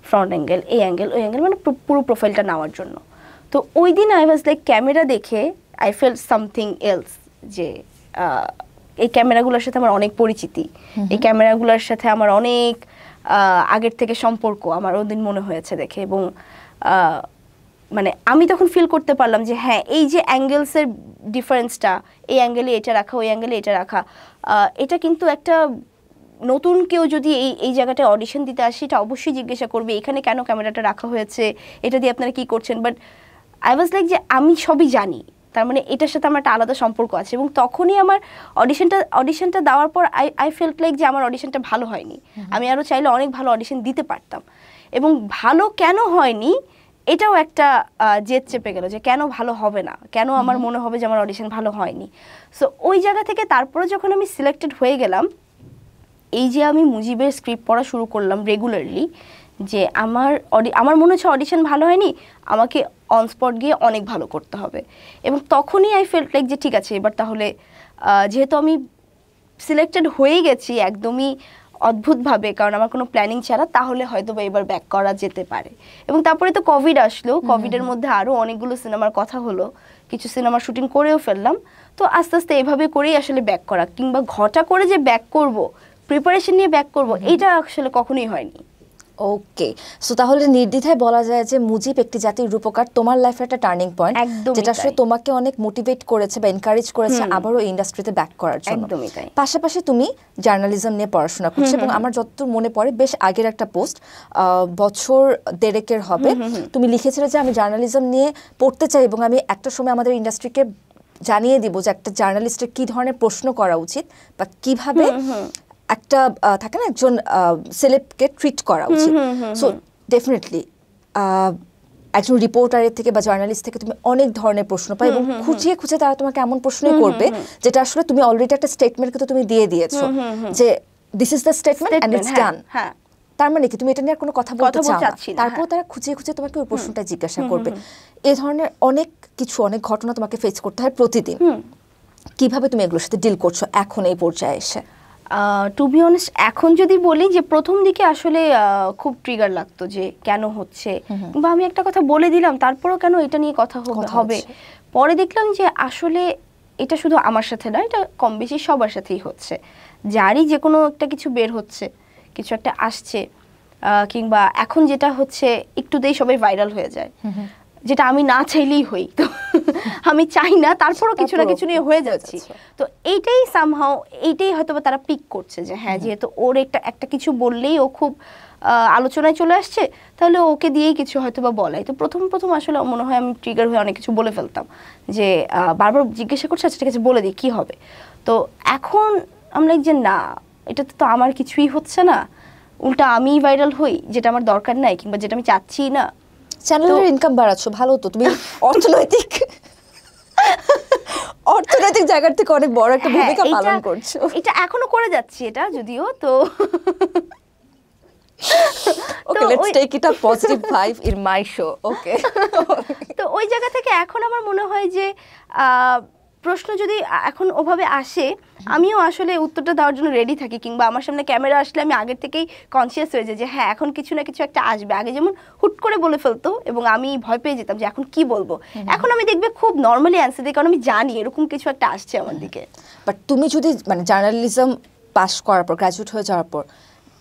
ফ্রন্ট অ্যাঙ্গেল, এই অ্যাঙ্গেল, ওই অ্যাঙ্গেল, মানে পুরো প্রোফাইলটা নেওয়ার জন্য। তো ওই দিন আই ওয়াজ লাইক, ক্যামেরা দেখে আই ফেল সামথিং এলস, যে এই ক্যামেরাগুলোর সাথে আমার অনেক পরিচিতি, এই ক্যামেরাগুলোর সাথে আমার অনেক আগের থেকে সম্পর্ক আমার ওদিন মনে হয়েছে দেখে। এবং মানে আমি তখন ফিল করতে পারলাম যে হ্যাঁ, এই যে অ্যাঙ্গেলসের ডিফারেন্সটা, এই অ্যাঙ্গেলে এটা রাখা, ওই অ্যাঙ্গেলে এটা রাখা, এটা কিন্তু একটা নতুন কেউ যদি এই জায়গাটায় অডিশন দিতে আসে, এটা অবশ্যই জিজ্ঞাসা করবে এখানে কেন ক্যামেরাটা রাখা হয়েছে, এটা দিয়ে আপনারা কি করছেন। বাট আই ওয়াজ লাইক যে আমি সবই জানি, তার মানে এটার সাথে আমার একটা আলাদা সম্পর্ক আছে। এবং তখনই আমার অডিশনটা দেওয়ার পর আই ফেল্ট লাইক যে আমার অডিশনটা ভালো হয়নি, আমি আরও চাইলে অনেক ভালো অডিশন দিতে পারতাম। এবং ভালো কেন হয়নি এটাও একটা জেদ চেপে গেল, যে কেন ভালো হবে না, কেন আমার মনে হবে যে আমার অডিশন ভালো হয়নি। সো ওই জায়গা থেকে তারপরে যখন আমি সিলেক্টেড হয়ে গেলাম, এই যে আমি মুজিবের স্ক্রিপ্ট পড়া শুরু করলাম রেগুলারলি, যে আমার মনে হচ্ছে অডিশন ভালো হয়নি, আমাকে অন স্পট গিয়ে অনেক ভালো করতে হবে। এবং তখনই আই ফেল্ট লাইক যে ঠিক আছে, এবার তাহলে যেহেতু আমি সিলেক্টেড হয়ে গেছি একদমই অদ্ভুতভাবে, কারণ আমার কোনো প্ল্যানিং ছাড়া, তাহলে হয়তো বা এবার ব্যাক করা যেতে পারে। এবং তারপরে তো কোভিড আসলো, কোভিডের মধ্যে আরও অনেকগুলো সিনেমার কথা হলো, কিছু সিনেমার শুটিং করেও ফেললাম। তো আস্তে আস্তে এভাবে করেই আসলে ব্যাক করা, কিংবা ঘটা করে যে ব্যাক করব, প্রিপারেশন নিয়ে ব্যাক করব, এইটা আসলে কখনোই হয়নি। ওকে, সো তাহলে নির্দ্বিধায় বলা যায় যে মুজিব একটি জাতির রূপকার, তোমার লাইফের একটা টার্নিং পয়েন্ট, যেটা আসলে তোমাকে অনেক মোটিভেট করেছে বা এনকারেজ করেছে আবারও ইন্ডাস্ট্রিতে ব্যাক করার জন্য। পাশাপাশি তুমি জার্নালিজম নিয়ে পড়াশোনা করছো, এবং আমার যতদূর মনে পড়ে বেশ আগের একটা পোস্ট, বছর দেড়েকের হবে, তুমি লিখেছিলে যে আমি জার্নালিজম নিয়ে পড়তে চাই, এবং আমি একটা সময় আমাদের ইন্ডাস্ট্রিকে জানিয়ে দিব যে একটা জার্নালিস্টের কী ধরনের প্রশ্ন করা উচিত বা কিভাবে একটা থাকে না একজন সেলেবকে ট্রিট করা উচিত। সো ডেফিনেটলি একজন রিপোর্টারের থেকে বা জার্নালিস্ট থেকে তুমি অনেক ধরনের প্রশ্ন পাই, এবং খুঁজিয়ে খুঁজে তারা তোমাকে এমন প্রশ্নই করবে যেটা আসলে তুমি অলরেডি একটা স্টেটমেন্ট কিন্তু তুমি দিয়ে দিয়েছো যে this is the statement and it's done. তার মানে কি তুমি এটা নিয়ে আর কোনো কথা বলতে চাও না, তারপর তারা খুঁজিয়ে খুঁজে তোমাকে ওই প্রশ্নটা জিজ্ঞাসা করবে। এই ধরনের অনেক ঘটনা তোমাকে ফেস করতে হয় প্রতিদিন। কিভাবে তুমি এগুলোর সাথে ডিল করছো এখন এই পর্যায়ে এসে? টু বি অনেস্ট, এখন যদি বলি যে প্রথম দিকে আসলে খুব ট্রিগার লাগতো যে কেন হচ্ছে, বা আমি একটা কথা বলে দিলাম তারপরও কেন এটা নিয়ে কথা হবে। পরে দেখলাম যে আসলে এটা শুধু আমার সাথে না, এটা কম বেশি সবার সাথেই হচ্ছে। যারই যে কোনো একটা কিছু বের হচ্ছে, কিছু একটা আসছে, কিংবা এখন যেটা হচ্ছে একটুতেই সবাই ভাইরাল হয়ে যায়, যেটা আমি না চাইলেই হই, তো আমি চাই না, তারপরও কিছু না কিছু নিয়ে হয়ে যাচ্ছি। তো এইটাই সামহাও, এইটাই হয়তো তারা পিক করছে যে হ্যাঁ, যেহেতু ওর একটা কিছু বললেই ও খুব আলোচনায় চলে আসছে, তাহলে ওকে দিয়েই কিছু হয়তো বা বলাই। তো প্রথম আসলে মনে হয় আমি ট্রিগার হয়ে অনেক কিছু বলে ফেলতাম, যে বারবার জিজ্ঞাসা করছে, আচ্ছা ঠিক আছে বলে দিই কী হবে। তো এখন আমি লাইক যে না, এটাতে তো আমার কিছুই হচ্ছে না, উল্টা আমিই ভাইরাল হই, যেটা আমার দরকার নাই কিংবা যেটা আমি চাচ্ছি না। চ্যানেলের ইনকাম বাড়াচ্ছ, ভালো তো, তুমি অর্থনৈতিক জায়গার থেকে অনেক বড় একটা ভূমিকা পালন করছো। এটা এখনো করে যাচ্ছি, এটা যদিও। তো okay, let's take it a positive vibe in my show. Okay, তো ওই জায়গা থেকে এখন আমার মনে হয় যে প্রশ্ন যদি এখন ওভাবে আসে, আমিও আসলে উত্তরটা দেওয়ার জন্য রেডি থাকি, কিংবা আমার সামনে ক্যামেরা আসলে আমি আগের থেকেই কনসিয়াস হয়ে যাই যে হ্যাঁ, এখন কিছু না কিছু একটা আসবে। আগে যেমন হুট করে বলে ফেলতো এবং আমি ভয় পেয়ে যেতাম যে এখন কি বলবো, এখন আমি দেখবে খুব নর্মালি অ্যান্সার দিই, কারণ আমি জানি এরকম কিছু একটা আসছে আমার দিকে। বাট তুমি যদি মানে জার্নালিজম পাস করার পর, গ্র্যাজুয়েট হয়ে যাওয়ার পর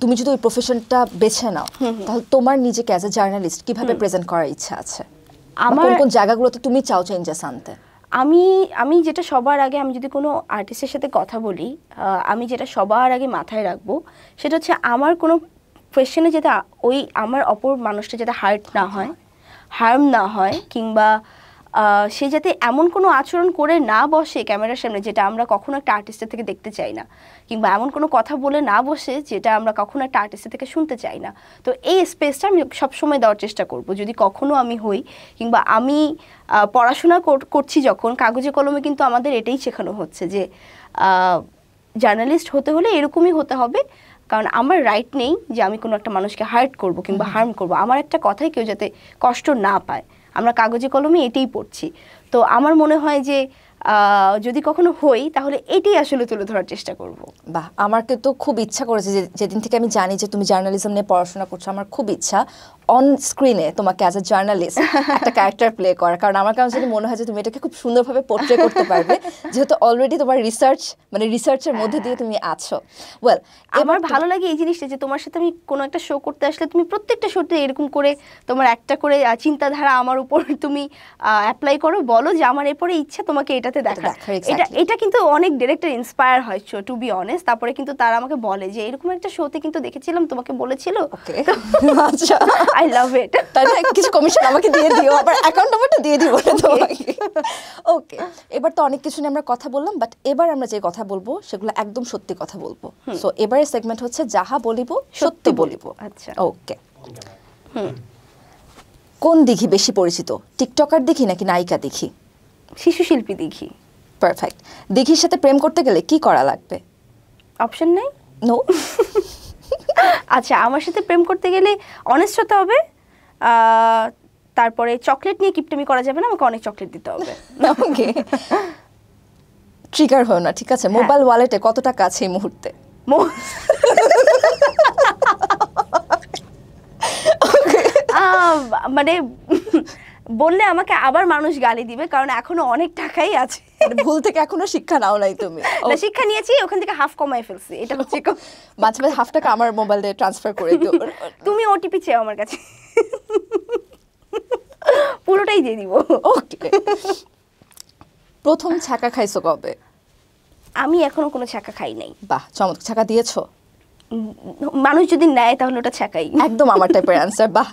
তুমি যদি ওই প্রফেশনটা বেছে নাও, তাহলে তোমার নিজেকে অ্যাজ এ জার্নালিস্ট কিভাবে প্রেজেন্ট করার ইচ্ছা আছে? আমার কোন জায়গাগুলোতে তুমি চাও চেঞ্জেস আনতে? আমি যেটা সবার আগে, আমি যদি কোনো আর্টিস্টের সাথে কথা বলি, আমি যেটা সবার আগে মাথায় রাখবো সেটা হচ্ছে আমার কোনো কোয়েশ্চেনে যাতে ওই আমার অপর মানুষটা যাতে হার্ম না হয়, কিংবা সে যাতে এমন কোনো আচরণ করে না বসে ক্যামেরার সামনে যেটা আমরা কখনো একটা আর্টিস্টের থেকে দেখতে চাই না, কিংবা এমন কোনো কথা বলে না বসে যেটা আমরা কখনো একটা আর্টিস্টের থেকে শুনতে চাই না। তো এই স্পেসটা আমি সবসময় দেওয়ার চেষ্টা করব। যদি কখনো আমি হই, কিংবা আমি পড়াশোনা করছি যখন, কাগজে কলমে কিন্তু আমাদের এটাই শেখানো হচ্ছে যে জার্নালিস্ট হতে হলে এরকমই হতে হবে, কারণ আমার রাইট নেই যে আমি কোনো একটা মানুষকে হার্ট করব কিংবা হার্ম করব, আমার একটা কথাই কেউ যাতে কষ্ট না পায়। আমরা কাগজে কলমে এটাই পড়ছি। তো আমার মনে হয় যে যদি কখনো হই তাহলে এটাই আসলে তুলে ধরার চেষ্টা করব। বাহ, আমার তো খুব ইচ্ছা করেছে, যেদিন থেকে আমি জানি যে তুমি জার্নালিজম নিয়ে পড়াশোনা করছো, আমার খুব ইচ্ছা অন স্ক্রিনে তোমাকে অ্যাজ এ জার্নালিস্ট একটা ক্যারেক্টার প্লে করা, কারণ আমার কাছে মনে হয় যে তুমি এটাকে খুব সুন্দরভাবে পোর্ট্রে করতে পারবে, যেহেতু অলরেডি তোমার রিসার্চের মধ্যে দিয়ে তুমি আছো। ওয়েল, আমার ভালো লাগে এই জিনিসটা যে তোমার সাথে আমি কোনো একটা শো করতে আসলে তুমি প্রত্যেকটা শোতে এরকম করে তোমার একটা করে চিন্তাধারা আমার উপর তুমি অ্যাপ্লাই করো, বলো যে আমার এরপরে ইচ্ছা তোমাকে এটাতে দেখা। এটা কিন্তু অনেক ডিরেক্টর ইন্সপায়ার হয় টু বি অনেস্ট। তারপরে কিন্তু তারা আমাকে বলে যে এরকম একটা শোতে কিন্তু দেখেছিলাম তোমাকে বলেছিল। আচ্ছা, আই লাভ ইট। তাহলে কিছু কমিশন আমাকে দিয়ে দিও, আবার অ্যাকাউন্ট নাম্বারটা দিয়ে দিব তোমাকে। ওকে, এবার তো অনেক কিছু নিয়ে আমরা কথা বললাম, বাট এবার আমরা যে কথা বলবো সেগুলো একদম সত্যি কথা বলবো। সো এবারের সেগমেন্ট হচ্ছে যাহা বলিব সত্যি বলিব। আচ্ছা, ওকে। কোন দিঘি বেশি পরিচিত, টিকটকার দিঘি নাকি নায়িকা দিঘি? শিশু শিল্পী দিঘি। পারফেক্ট। দিঘির সাথে প্রেম করতে গেলে কি করা লাগবে? অপশন নাই? নো। আচ্ছা, আমার সাথে প্রেম করতে গেলে অনেস্ট হতে হবে, তারপরে চকলেট নিয়ে কিপটেমি করা যাবে না, আমাকে অনেক চকলেট দিতে হবে। ওকে, ট্রিগার হয় না, ঠিক আছে। মোবাইল ওয়ালেটে কত টাকা আছে এই মুহূর্তে? মানে বললে আমাকে আবার মানুষ গালি দিবে, কারণ এখনো অনেক টাকাই আছে। ভুল থেকে এখনো শিক্ষা নাও নাই তুমি? না, শিক্ষা নিয়েছি, ওখান থেকে হাফ কমাই ফেলছি। এটা হচ্ছে মাঝে মাঝে হাফ টাকা আমার মোবাইলে ট্রান্সফার করে দিও। তুমি ওটিপি চেও আমার কাছে, পুরোটাই দিয়ে দিব। ওকে। প্রথম ছাকা খাইছো কবে? আমি এখনো কোনো ছাকা খাই নাই। বাহ, চমৎকার। ছাকা দিয়েছো? মানুষ যদি নেয় তাহলে ওটা ছাকাই। একদম আমার টাইপের অ্যান্সার। বাহ।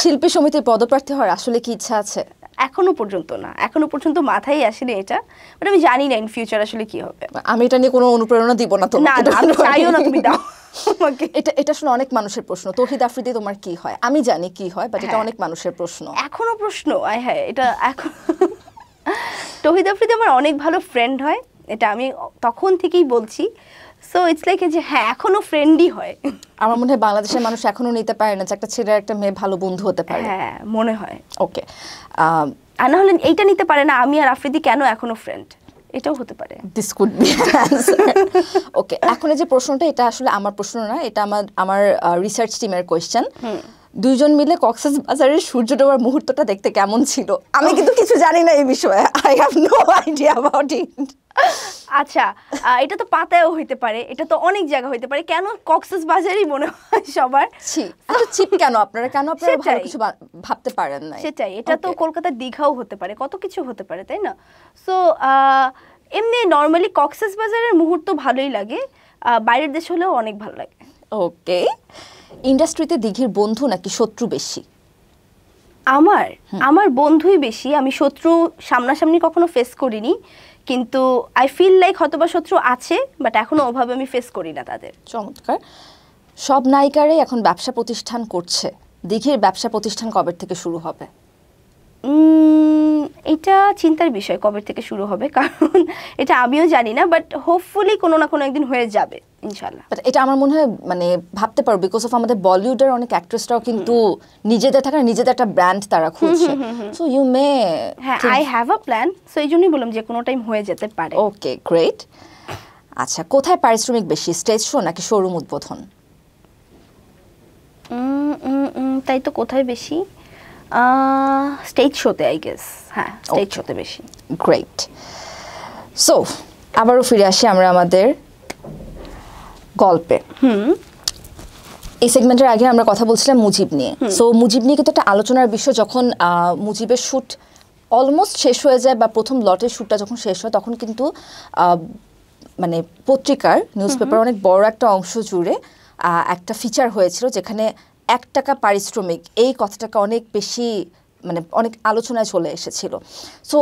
শিল্পী সমিতির পদপ্রার্থী হওয়ার আসলে কি ইচ্ছা আছে? এখনো পর্যন্ত না, এখনো পর্যন্ত মাথায় আসেনি এটা, বাট আমি জানি না ইন ফিউচার আসলে কি হবে। আমি এটা নিয়ে কোনো অনুপ্রেরণা দিব না তোমাকে। না, আমি চাইও না তুমি দাও আমাকে। এটা শুনে অনেক মানুষের প্রশ্ন, তৌহিদ আফ্রিদি তোমার কি হয়? আমি জানি কি হয়, বাট এটা অনেক মানুষের প্রশ্ন। এখনো প্রশ্ন? আয় হ্যাঁ, এটা এখন তৌহিদ আফ্রিদি আমার অনেক ভালো ফ্রেন্ড হয়, এটা আমি তখন থেকেই বলছি। সো ইটস লাইক যে হ্যাঁ, এখনো ফ্রেন্ডই হয়। আমার মনে হয় বাংলাদেশের মানুষ এখনো নিতে পারে না যে একটা ছেলে একটা মেয়ে ভালো বন্ধু হতে পারে। হ্যাঁ, মনে হয়। ওকে, আর না হলে এইটা নিতে পারে না, আমি আর আফ্রিদি কেন এখনো ফ্রেন্ড, এটাও হতে পারে। This could be answer. Okay, এখন যে প্রশ্নটা, এটা আসলে আমার প্রশ্ন না, এটা আমার রিসার্চ টিমের কোয়েশ্চেন। দুইজন মিলে কক্সবাজারের সূর্য ডোবার মুহূর্তটা দেখতে কেমন ছিল? আমি কিন্তু কিছু জানি না এই বিষয়ে, I have no idea about it. আচ্ছা, এটা তো পাতায়ও হইতে পারে, এটা তো অনেক জায়গা হইতে পারে, কেন কক্সবাজারই মনে হয় সবার? এত চিপ কেন আপনারা ভালো কিছু ভাবতে পারেন না? সেটাই, এটা তো কলকাতার দীঘাও হতে পারে, কত কিছু হতে পারে, তাই না? সো এমনি নর্মালি কক্সবাজারের মুহূর্ত ভালোই লাগে, বাইরের দেশ হলেও অনেক ভালো লাগে। ওকে, ইন্ডাস্ট্রিতে দিঘির বন্ধু নাকি শত্রু বেশি? আমার বন্ধুই বেশি, আমি শত্রু সামনাসামনি কখনো ফেস করিনি, কিন্তু আই ফিল লাইক হয়তোবা শত্রু আছে, বাট এখনো ওভাবে আমি ফেস করি না তাদের। চমৎকার। সব নায়িকারাই এখন ব্যবসা প্রতিষ্ঠান করছে, দিঘির ব্যবসা প্রতিষ্ঠান কবে থেকে শুরু হবে? এটা চিন্তার বিষয় কবে থেকে শুরু হবে, কারণ এটা আমিও জানি না, বাট হোপফুলি কোনো না কোনো একদিন হয়ে যাবে ইনশাআল্লাহ। বাট এটা আমার মনে হয় মানে ভাবতে পারো, বিকজ অফ আমাদের বলিউডের অনেক অ্যাক্ট্রেসরাও কিন্তু নিজেদের একটা ব্র্যান্ড তারা খুলছে। সো ইউ মে, হ্যাঁ, I have a plan, so এই জন্যই বললাম যে কোনো টাইম হয়ে যেতে পারে। ওকে, গ্রেট। আচ্ছা, কোথায় পারিশ্রমিক বেশি, স্টেজ শো নাকি শোরুম উদ্বোধন? তাই তো, কোথায় বেশি? স্টেজ শোতে, আই গেস। হ্যাঁ, স্টেজ শোতে বেশি। গ্রেট। সো আবারও ফিরে আসি আমরা আমাদের গল্পে। এই সেগমেন্টের আগে আমরা কথা বলছিলাম মুজিব নিয়ে। সো মুজিব নিয়ে কিন্তু একটা আলোচনার বিষয়, যখন মুজিবের শ্যুট অলমোস্ট শেষ হয়ে যায় বা প্রথম লটের শ্যুটটা যখন শেষ হয়, তখন কিন্তু মানে পত্রিকার নিউজ পেপার অনেক বড় একটা অংশ জুড়ে একটা ফিচার হয়েছিল, যেখানে 1 টাকা পারিশ্রমিক এই কথাটাকে অনেক বেশি মানে অনেক আলোচনায় চলে এসেছিল। সো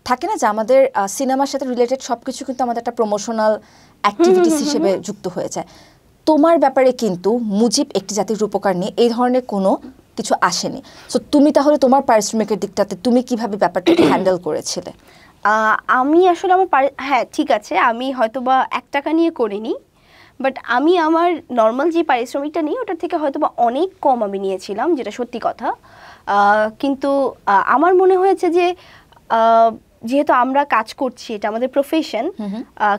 থাকে না যে আমাদের সিনেমার সাথে রিলেটেড সব কিছু কিন্তু আমাদের একটা প্রমোশনাল অ্যাক্টিভিটিস হিসেবে যুক্ত হয়ে যায়। তোমার ব্যাপারে কিন্তু মুজিব একটি জাতির রূপকার নিয়ে এই ধরনের কোনো কিছু আসেনি। সো তুমি তাহলে তোমার পারিশ্রমিকের দিকটাতে তুমি কিভাবে ব্যাপারটাকে হ্যান্ডেল করেছিলে? আমি আসলে হ্যাঁ, ঠিক আছে, আমি হয়তোবা 1 টাকা নিয়ে করিনি, বাট আমি আমার নর্মাল যে পারিশ্রমিকটা নিই ওটার থেকে হয়তোবা অনেক কম আমি নিয়েছিলাম, যেটা সত্যি কথা। কিন্তু আমার মনে হয়েছে যে যেহেতু আমরা কাজ করছি, এটা আমাদের প্রফেশন,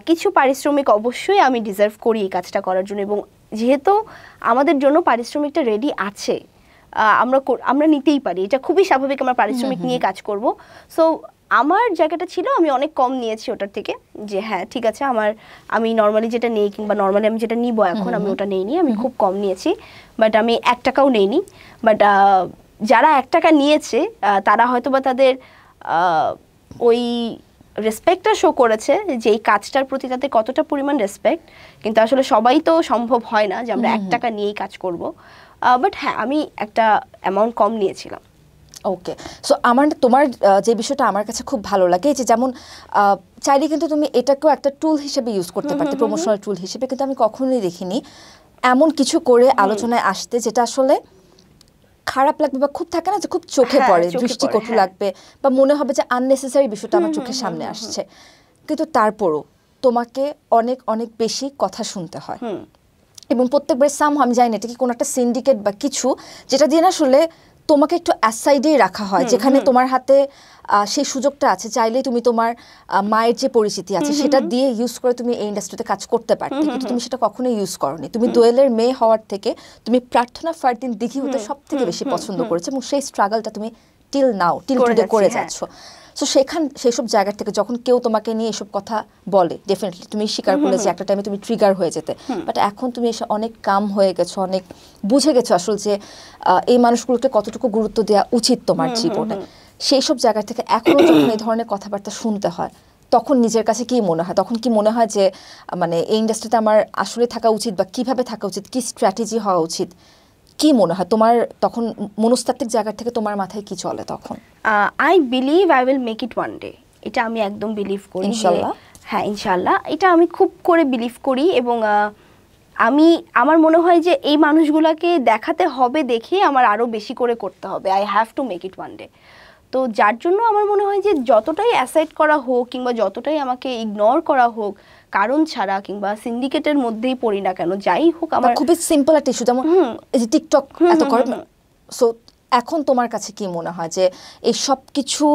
কিছু পারিশ্রমিক অবশ্যই আমি ডিজার্ভ করি এই কাজটা করার জন্য, এবং যেহেতু আমাদের জন্য পারিশ্রমিকটা রেডি আছে, আমরা নিতেই পারি, এটা খুবই স্বাভাবিক, আমরা পারিশ্রমিক নিয়ে কাজ করব। সো আমার জায়গাটা ছিল আমি অনেক কম নিয়েছি ওটার থেকে, যে হ্যাঁ ঠিক আছে আমি নর্মালি যেটা নেই কিংবা নর্মালি আমি যেটা নিব এখন আমি ওটা নেইনি, আমি খুব কম নিয়েছি, বাট আমি 1 টাকাও নেইনি। বাট যারা 1 টাকা নিয়েছে তারা হয়তো বা তাদের ওই রেসপেক্টটা শো করেছে যে এই কাজটার প্রতি তাদের কতটা পরিমাণ রেসপেক্ট, কিন্তু আসলে সবাই তো সম্ভব হয় না যে আমরা 1 টাকা নিয়েই কাজ করব। বাট হ্যাঁ আমি একটা অ্যামাউন্ট কম নিয়েছিলাম। ওকে, সো তোমার যে বিষয়টা আমার কাছে খুব ভালো লাগে, যে যেমন চাইলে কিন্তু তুমি এটাকেও একটা টুল হিসেবে ইউজ করতে পারতে, প্রমোশনাল টুল হিসেবে, কিন্তু আমি কখনোই দেখিনি এমন কিছু করে আলোচনায় আসতে যেটা আসলে খারাপ লাগবে বা খুব থাকে না যে খুব চোখে পড়ে, দৃষ্টিকটু লাগবে বা মনে হবে যে আননেসেসারি বিষয়টা আমার চোখের সামনে আসছে, কিন্তু তারপরও তোমাকে অনেক অনেক বেশি কথা শুনতে হয়। এবং প্রত্যেকবার আমি জানি না এটা কি কোনো একটা সিন্ডিকেট বা কিছু যেটা দিয়ে না আসলে তোমাকে একটু অ্যাসাইডেই রাখা হয়, যেখানে তোমার হাতে সেই সুযোগটা আছে, চাইলেই তুমি তোমার মায়ের যে পরিচিতি আছে সেটা দিয়ে ইউজ করে তুমি এই ইন্ডাস্ট্রিতে কাজ করতে পারতে, কিন্তু তুমি সেটা কখনোই ইউজ করনি। তুমি দোয়েলের মেয়ে হওয়ার থেকে তুমি প্রার্থনা ফারদিন দিঘি হতে সব থেকে বেশি পছন্দ করেছো, এবং সেই স্ট্রাগলটা তুমি টিল টুডে করে যাচ্ছ। সো সেসব জায়গা থেকে যখন কেউ তোমাকে নিয়ে এসব কথা বলে, ডেফিনেটলি তুমি স্বীকার করলে যে একটা টাইমে তুমি ট্রিগার হয়ে যেতে, বাট এখন তুমি এসে অনেক কাম হয়ে গেছো, অনেক বুঝে গেছো আসলে যে এই মানুষগুলোকে কতটুকু গুরুত্ব দেওয়া উচিত তোমার জীবনে। সেই সব জায়গা থেকে এখনো যখন এই ধরনের কথাবার্তা শুনতে হয়, তখন নিজের কাছে কি মনে হয়? তখন কি মনে হয় যে মানে এই ইন্ডাস্ট্রিতে আমার আসলে থাকা উচিত, বা কিভাবে থাকা উচিত, কি স্ট্র্যাটেজি হওয়া উচিত, কি মনে হয় তোমার তখন? মনস্তাত্ত্বিক জায়গা থেকে তোমার মাথায় কি চলে তখন? I believe I will make it one day, এটা আমি একদম বিলিভ করি। ইনশাআল্লাহ। হ্যাঁ ইনশাআল্লাহ, এটা আমি খুব করে বিলিভ করি। এবং আমার মনে হয় যে এই মানুষগুলোকে দেখাতে হবে, দেখে আমার আরও বেশি করে করতে হবে। I have to make it one day. তো যার জন্য আমার মনে হয় যে যতটাই অ্যাসাইড করা হোক কিংবা যতটাই আমাকে ইগনোর করা হোক কারণ ছাড়া, কিংবা সিন্ডিকেটের মধ্যেই পড়ি না কেন, যাই হোক, আমার খুবই সিম্পল একটা ইস্যু, যেমন এই যে টিকটক এত করে। সো এখন তোমার কাছে কি মনে হয় যে এই সব কিছু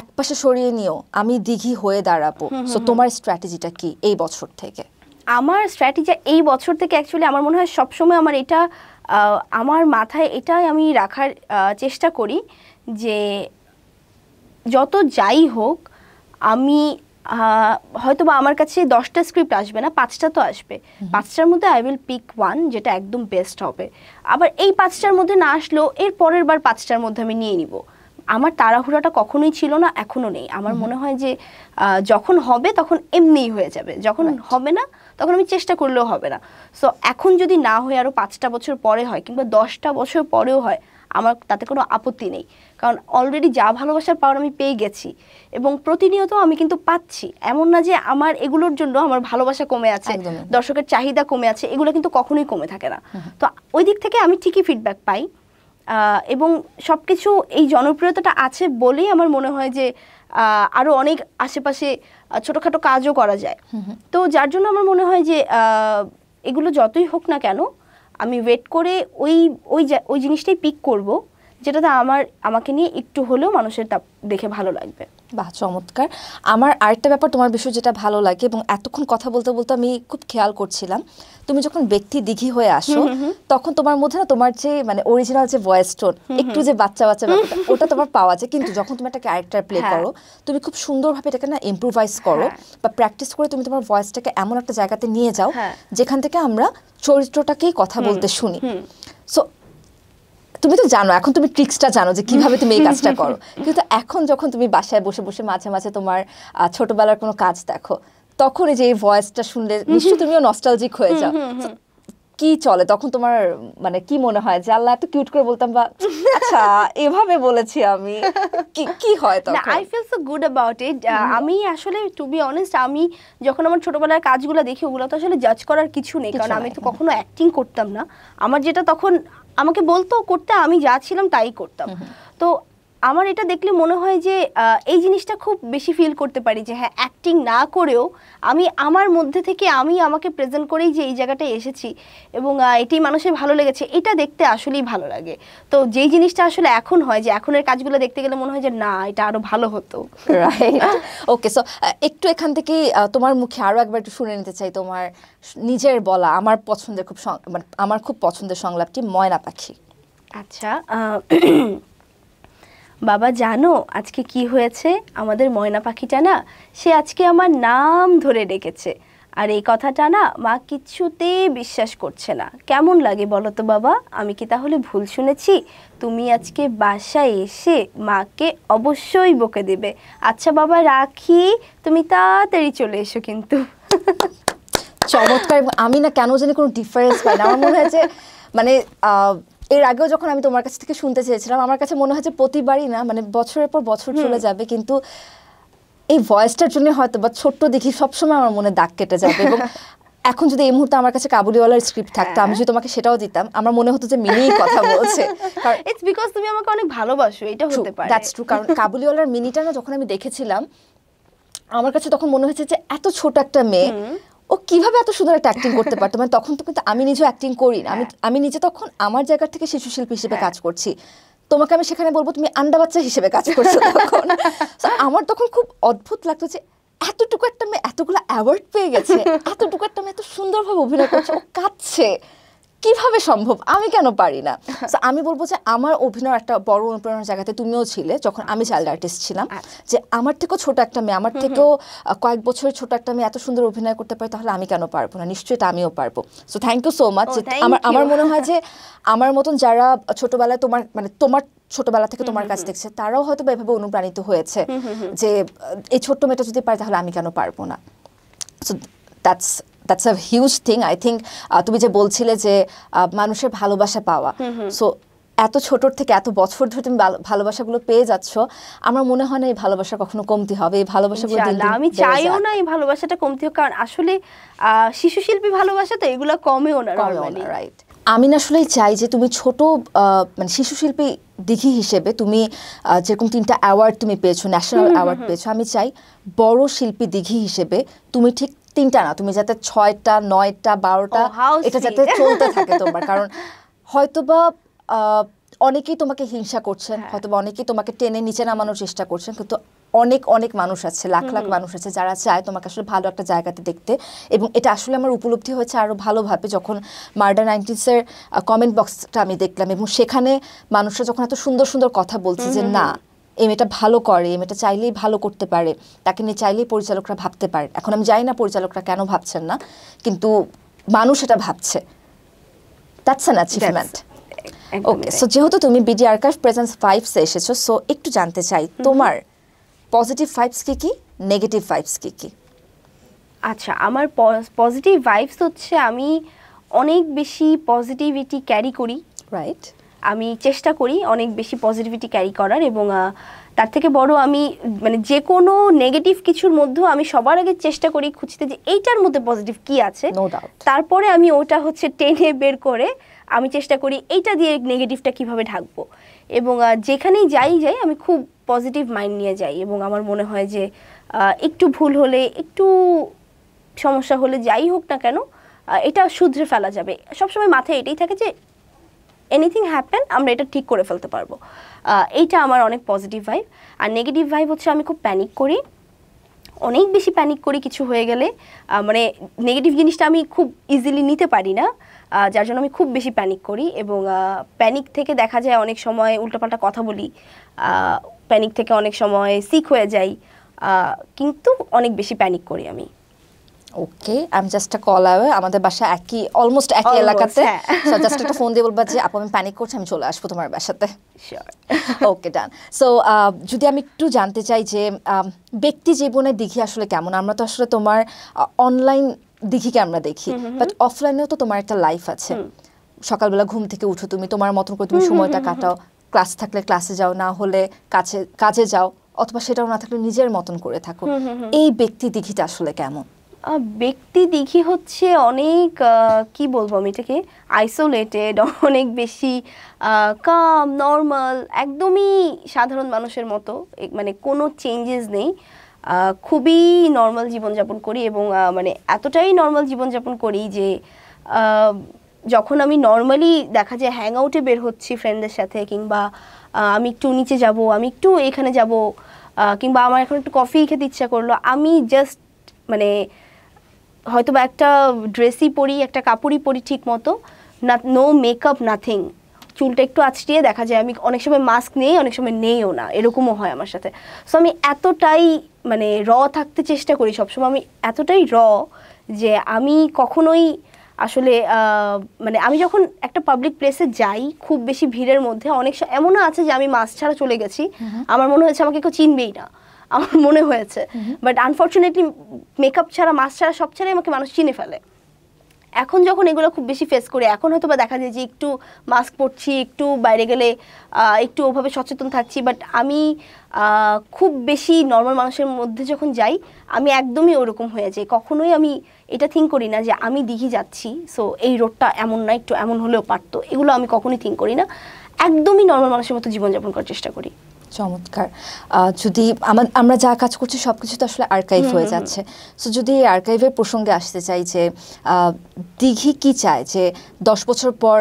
একপাশে সরিয়ে নিও, আমি দিঘি হয়ে দাঁড়াবো, সো তোমার স্ট্র্যাটেজিটা কি এই বছর থেকে? আমার স্ট্র্যাটেজি এই বছর থেকে অ্যাকচুয়ালি আমার মনে হয় সবসময় আমার এটা আমার মাথায় এটাই আমি রাখার চেষ্টা করি যে যত যাই হোক আমি হয়তো বা আমার কাছে 10টা স্ক্রিপ্ট আসবে না, 5টা তো আসবে, 5টার মধ্যে আই উইল পিক ওয়ান যেটা একদম বেস্ট হবে। আবার এই 5টার মধ্যে না আসলেও এর পরের বার 5টার মধ্যে আমি নিয়ে নিব। আমার তাড়াহুড়াটা কখনোই ছিল না, এখনো নেই। আমার মনে হয় যে যখন হবে তখন এমনিই হয়ে যাবে, যখন হবে না তখন আমি চেষ্টা করলেও হবে না। সো এখন যদি না হয় আরও 5টা বছর পরে হয় কিংবা 10টা বছর পরেও হয়, আমার তাতে কোনো আপত্তি নেই, কারণ অলরেডি যা ভালোবাসার পাওয়ার আমি পেয়ে গেছি এবং প্রতিনিয়ত আমি কিন্তু পাচ্ছি। এমন না যে আমার এগুলোর জন্য আমার ভালোবাসা কমে আছে, দর্শকের চাহিদা কমে আছে, এগুলো কিন্তু কখনোই কমে থাকে না। তো ওই দিক থেকে আমি ঠিকই ফিডব্যাক পাই, এবং সব কিছু এই জনপ্রিয়তাটা আছে বলেই আমার মনে হয় যে আরও অনেক আশেপাশে ছোটোখাটো কাজও করা যায়। তো যার জন্য আমার মনে হয় যে এগুলো যতই হোক না কেন আমি ওয়েট করে ওই জিনিসটাই পিক করব যেটাতে আমাকে নিয়ে একটু হলেও মানুষের দেখে ভালো লাগবে। বাহ, চমৎকার। আমার আরেকটা ব্যাপার তোমার বিষয় যেটা ভালো লাগে, এবং এতক্ষণ কথা বলতে বলতে আমি খুব খেয়াল করছিলাম, তুমি যখন ব্যক্তি দিঘি হয়ে আসো তখন তোমার মধ্যে না তোমার যে মানে অরিজিনাল যে ভয়েস টোন, একটু যে বাচ্চা বাচ্চা ব্যাপারটা ওটা তোমার পাওয়া যায়, কিন্তু যখন তুমি একটা ক্যারেক্টার প্লে করো তুমি খুব সুন্দরভাবে এটাকে না ইম্প্রোভাইজ করো বা প্র্যাকটিস করে তুমি তোমার ভয়েসটাকে এমন একটা জায়গাতে নিয়ে যাও যেখান থেকে আমরা চরিত্রটাকেই কথা বলতে শুনি। সো তুমি তো জানো, এখন তুমি ট্রিক্সটা জানো যে কিভাবে তুমি এই কাজটা করো, কিন্তু এখন যখন তুমি বাসায় বসে বসে মাঝে মাঝে তোমার ছোটবেলার কোনো কাজ দেখো, তখন এই যে এই ভয়েসটা শুনলে নিশ্চয়ই তুমিও নস্টালজিক হয়ে যাও। কি চলে তখন তোমার, মানে কি মনে হয় যে আল্লাহ এত কিউট করে বলতাম, বা আচ্ছা এভাবে বলেছি আমি, কি হয় তখন? I feel so good about it. আমি আসলে টু বি অনেস্ট, আমি যখন আমার ছোটবেলার কাজগুলো দেখি ওগুলো তো আসলে জাজ করার কিছু নেই, কারণ আমি তো কখনো অ্যাক্টিং করতাম না। আমার যেটা তখন আমাকে বলতো করতে, আমি যা ছিলাম তাই করতাম। তো আমার এটা দেখলে মনে হয় যে এই জিনিসটা খুব বেশি ফিল করতে পারি যে হ্যাঁ, অ্যাক্টিং না করেও আমি আমার মধ্যে থেকে আমি আমাকে প্রেজেন্ট করেই যে এই জায়গাটায় এসেছি এবং এটাই মানুষের ভালো লেগেছে, এটা দেখতে আসলেই ভালো লাগে। তো যেই জিনিসটা আসলে এখন হয় যে এখনের কাজগুলো দেখতে গেলে মনে হয় যে না, এটা আরো ভালো হতো। রাইট, ওকে। সো একটু এখান থেকে তোমার মুখে আরো একবার একটু শুনে নিতে চাই তোমার নিজের বলা আমার পছন্দের আমার খুব পছন্দের সংলাপটি, ময়না পাখি। আচ্ছা, বাবা জানো আজকে কি হয়েছে? আমাদের ময়না পাখিটা না, সে আজকে আমার নাম ধরে ডেকেছে, আর এই কথাটা না মা কিছুতেই বিশ্বাস করছে না। কেমন লাগে বলো তো বাবা? আমি কি তাহলে ভুল শুনেছি? তুমি আজকে বাসায় এসে মাকে অবশ্যই বকে দেবে। আচ্ছা বাবা রাখি, তুমি তাড়াতাড়ি চলে এসো কিন্তু। চমৎকার। আমি না কেন জানি কোনো ডিফারেন্স পাই না, আমার মনে হয় যে মানে এর আগেও যখন আমি তোমার কাছ থেকে শুনতে চেয়েছিলাম, আমার কাছে মনে হয় যে প্রতিবারই না মানে বছরের পর বছর চলে যাবে, কিন্তু এই ভয়েসটার জন্য হয়তো বা ছোট্ট দেখি সবসময় আমার মনে দাগ কেটে যাবে। এবং এখন যদি এই মুহূর্তে আমার কাছে কাবুলিওয়ালার স্ক্রিপ্ট থাকতো, আমি যদি তোমাকে সেটাও দিতাম, আমার মনে হতো যে মিনিই কথা বলছে। ইটস বিকজ তুমি আমাকে অনেক ভালোবাসো, এটা হতে পারে। That's true. কারণ কাবুলিওয়ালার মিনিটা না যখন আমি দেখেছিলাম, আমার কাছে তখন মনে হয়েছে যে এত ছোট একটা মেয়ে, ও কিভাবে এত সুন্দর একটা অ্যাক্টিং করতে পারতো। মানে তখন তো কিন্তু আমি নিজেও অ্যাক্টিং করি না, আমি নিজে তখন আমার জায়গা থেকে শিশু শিল্পী হিসেবে কাজ করছি। তোমাকে আমি সেখানে বলবো তুমি আন্ডা বাচ্চা হিসেবে কাজ করছো তখন। আমার তখন খুব অদ্ভুত লাগতো যে এতটুকু একটা মেয়ে এতগুলো অ্যাওয়ার্ড পেয়ে গেছে, এতটুকু একটা মেয়ে এত সুন্দরভাবে অভিনয় করছে, ও কাঁদছে, কিভাবে সম্ভব, আমি কেন পারি না? আমি বলবো যে আমার অভিনয়ের একটা বড় অনুপ্রেরণার জায়গাতে তুমিও ছিলে যখন আমি চাইল্ড আর্টিস্ট ছিলাম, যে আমার থেকেও ছোট একটা মেয়ে, আমার থেকেও কয়েক বছরের ছোট একটা মেয়ে এত সুন্দর অভিনয় করতে পারে, তাহলে আমি কেন পারবো না? নিশ্চয়ই এটা আমিও পারবো। So thank you so much. আমার মনে হয় যে আমার মতন যারা ছোটবেলায় তোমার ছোটবেলা থেকে তোমার কাজ দেখছে, তারাও হয়তো এভাবে অনুপ্রাণিত হয়েছে যে এই ছোট্ট মেয়েটা যদি পারে তাহলে আমি কেন পারবো না। So that's a huge thing. I think তুমি যে বলছিলে যে মানুষের ভালোবাসা পাওয়া, সো এত ছোটর থেকে এত বছর ধরে তুমি ভালোবাসাগুলো পেয়ে যাচ্ছ, আমার মনে হয় না এই ভালোবাসা কখনো কমতি হবে। এই ভালোবাসাগুলো আমি চাইও না এই ভালোবাসাটা কমতি হোক, কারণ আসলে শিশু শিল্পী ভালোবাসা তো এগুলো কমেও না, রাইট। আমি না আসলেই চাই যে তুমি ছোট মানে শিশু শিল্পী দিঘি হিসেবে তুমি যেরকম 3টা অ্যাওয়ার্ড তুমি পেয়েছো, ন্যাশনাল অ্যাওয়ার্ড পেয়েছো, আমি চাই বড় শিল্পী দিঘি হিসেবে তুমি ঠিক 3টা না, তুমি যাতে 6টা 9টা 12টা এটা যাতে চলতে থাকে তোমার। কারণ হয়তোবা অনেকেই তোমাকে হিংসা করছেন, হয়তোবা অনেকেই তোমাকে টেনে নিচে নামানোর চেষ্টা করছেন, কিন্তু অনেক অনেক মানুষ আছে, লাখ লাখ মানুষ আছে যারা চায় তোমাকে আসলে ভালো একটা জায়গাতে দেখতে। এবং এটা আসলে আমার উপলব্ধি হয়েছে আরও ভালোভাবে যখন মার্ডার 90s-এর কমেন্ট বক্সটা আমি দেখলাম, এবং সেখানে মানুষরা যখন এত সুন্দর সুন্দর কথা বলছে যে না এই মেয়েটা ভালো করে, এই মেয়েটা চাইলেই ভালো করতে পারে, তাকে নিয়ে চাইলেই পরিচালকরা ভাবতে পারে। এখন আমি জানি না পরিচালকরা কেন ভাবছেন না, কিন্তু মানুষ এটা ভাবছে। That's an achievement. Okay, so যেহেতু তুমি বিডি আর্কাইভ প্রেজেন্স 5-এ এসেছো, সো একটু জানতে চাই তোমার পজিটিভ ভাইবস কি কি, নেগেটিভ ভাইবস কি কি? আচ্ছা, আমার পজিটিভ ভাইবস হচ্ছে আমি অনেক বেশি পজিটিভিটি ক্যারি করি। রাইট। আমি চেষ্টা করি অনেক বেশি পজিটিভিটি ক্যারি করার, এবং তার থেকে বড় আমি মানে যে কোনো নেগেটিভ কিছুর মধ্যেও আমি সবার আগে চেষ্টা করি খুঁজতে যে এইটার মধ্যে পজিটিভ কি আছে, তারপরে আমি ওটা হচ্ছে টেনে বের করে আমি চেষ্টা করি এইটা দিয়ে নেগেটিভটা কিভাবে ঢাকবো। এবং যেখানেই যাই আমি খুব পজিটিভ মাইন্ড নিয়ে যাই, এবং আমার মনে হয় যে একটু ভুল হলে, একটু সমস্যা হলে, যাই হোক না কেন এটা শুধরে ফেলা যাবে। সবসময় মাথায় এটাই থাকে যে এনিথিং হ্যাপেন আমরা এটা ঠিক করে ফেলতে পারবো। এইটা আমার অনেক পজিটিভ ভাইব। আর নেগেটিভ ভাইব হচ্ছে আমি খুব প্যানিক করি, অনেক বেশি প্যানিক করি কিছু হয়ে গেলে। মানে নেগেটিভ জিনিসটা আমি খুব ইজিলি নিতে পারি না, যার জন্য আমি খুব বেশি প্যানিক করি। এবং প্যানিক থেকে দেখা যায় অনেক সময় উল্টোপাল্টা কথা বলি, প্যানিক থেকে অনেক সময় সিক হয়ে যাই, কিন্তু অনেক বেশি প্যানিক করি আমি। ওকে, আমি জাস্ট কল আওয়ে, আমাদের বাসা অলমোস্ট একই এলাকাতে, সো জাস্ট একটা ফোন দিয়ে বলবা যে আপু আমি প্যানিক করছি, আমি চলে আসবো তোমার বাসাতে। শিওর। ওকে, ডান। সো যদি আমি একটু জানতে চাই যে ব্যক্তি জীবনের দিঘি আসলে কেমন? আমরা তো আসলে তোমার অনলাইন দিঘিকে আমরা দেখি, বাট অফলাইনেও তো তোমার একটা লাইফ আছে। সকালবেলা ঘুম থেকে উঠো, তুমি তোমার মতন করে তুমি সময়টা কাটাও, ক্লাস থাকলে ক্লাসে যাও, না হলে কাজে যাও, অথবা সেটাও না থাকলে নিজের মতন করে থাকো। এই ব্যক্তি দিঘিটা আসলে কেমন? ব্যক্তি দিঘি হচ্ছে অনেক কি বলবো আমি এটাকে, আইসোলেটেড, অনেক বেশি কাম, নর্মাল, একদমই সাধারণ মানুষের মতো, মানে কোনো চেঞ্জেস নেই, খুবই নর্মাল জীবনযাপন করি। এবং মানে এতটাই নর্মাল জীবনযাপন করি যে যখন আমি নর্মালি দেখা যায় হ্যাং আউটে বের হচ্ছি ফ্রেন্ডদের সাথে, কিংবা আমি একটু নিচে যাব, আমি একটু এখানে যাব, কিংবা আমার এখন একটু কফি খেতে ইচ্ছা করলো, আমি জাস্ট মানে হয়তো বা একটা ড্রেসই পরি, একটা কাপড়ই পরি ঠিক মতো, না, নো মেকআপ, নাথিং, চুলটা একটু আঁচড়িয়ে দেখা যায় আমি অনেক সময় মাস্ক নেই, অনেক সময় নেইও না, এরকমও হয় আমার সাথে। সো আমি এতটাই মানে থাকতে চেষ্টা করি সবসময়, আমি এতটাই যে আমি কখনোই আসলে মানে আমি যখন একটা পাবলিক প্লেসে যাই খুব বেশি ভিড়ের মধ্যে, অনেক এমনও আছে যে আমি মাস্ক ছাড়া চলে গেছি, আমার মনে হয়েছে আমাকে কেউ চিনবেই না, আমার মনে হয়েছে, বাট আনফর্চুনেটলি মেকআপ ছাড়া মাস্ক ছাড়া সব ছাড়াই আমাকে মানুষ চিনে ফেলে। এখন যখন এগুলো খুব বেশি ফেস করি, এখন হয়তো বা দেখা যায় যে একটু মাস্ক পরছি, একটু বাইরে গেলে একটু ওভাবে সচেতন থাকছি, বাট আমি খুব বেশি নর্মাল মানুষের মধ্যে যখন যাই আমি একদমই ওরকম হয়ে যাই। কখনোই আমি এটা থিঙ্ক করি না যে আমি দিঘি যাচ্ছি সো এই রোডটা এমন না, একটু এমন হলেও পারতো, এগুলো আমি কখনোই থিঙ্ক করি না, একদমই নর্মাল মানুষের মতো জীবনযাপন করার চেষ্টা করি। চমৎকার। যদি আমরা যা কাজ করছি সব কিছু তো আসলে আর্কাইভ হয়ে যাচ্ছে, সো যদি এই আর্কাইভের প্রসঙ্গে আসতে চাই যে দিঘি কি চায় যে 10 বছর পর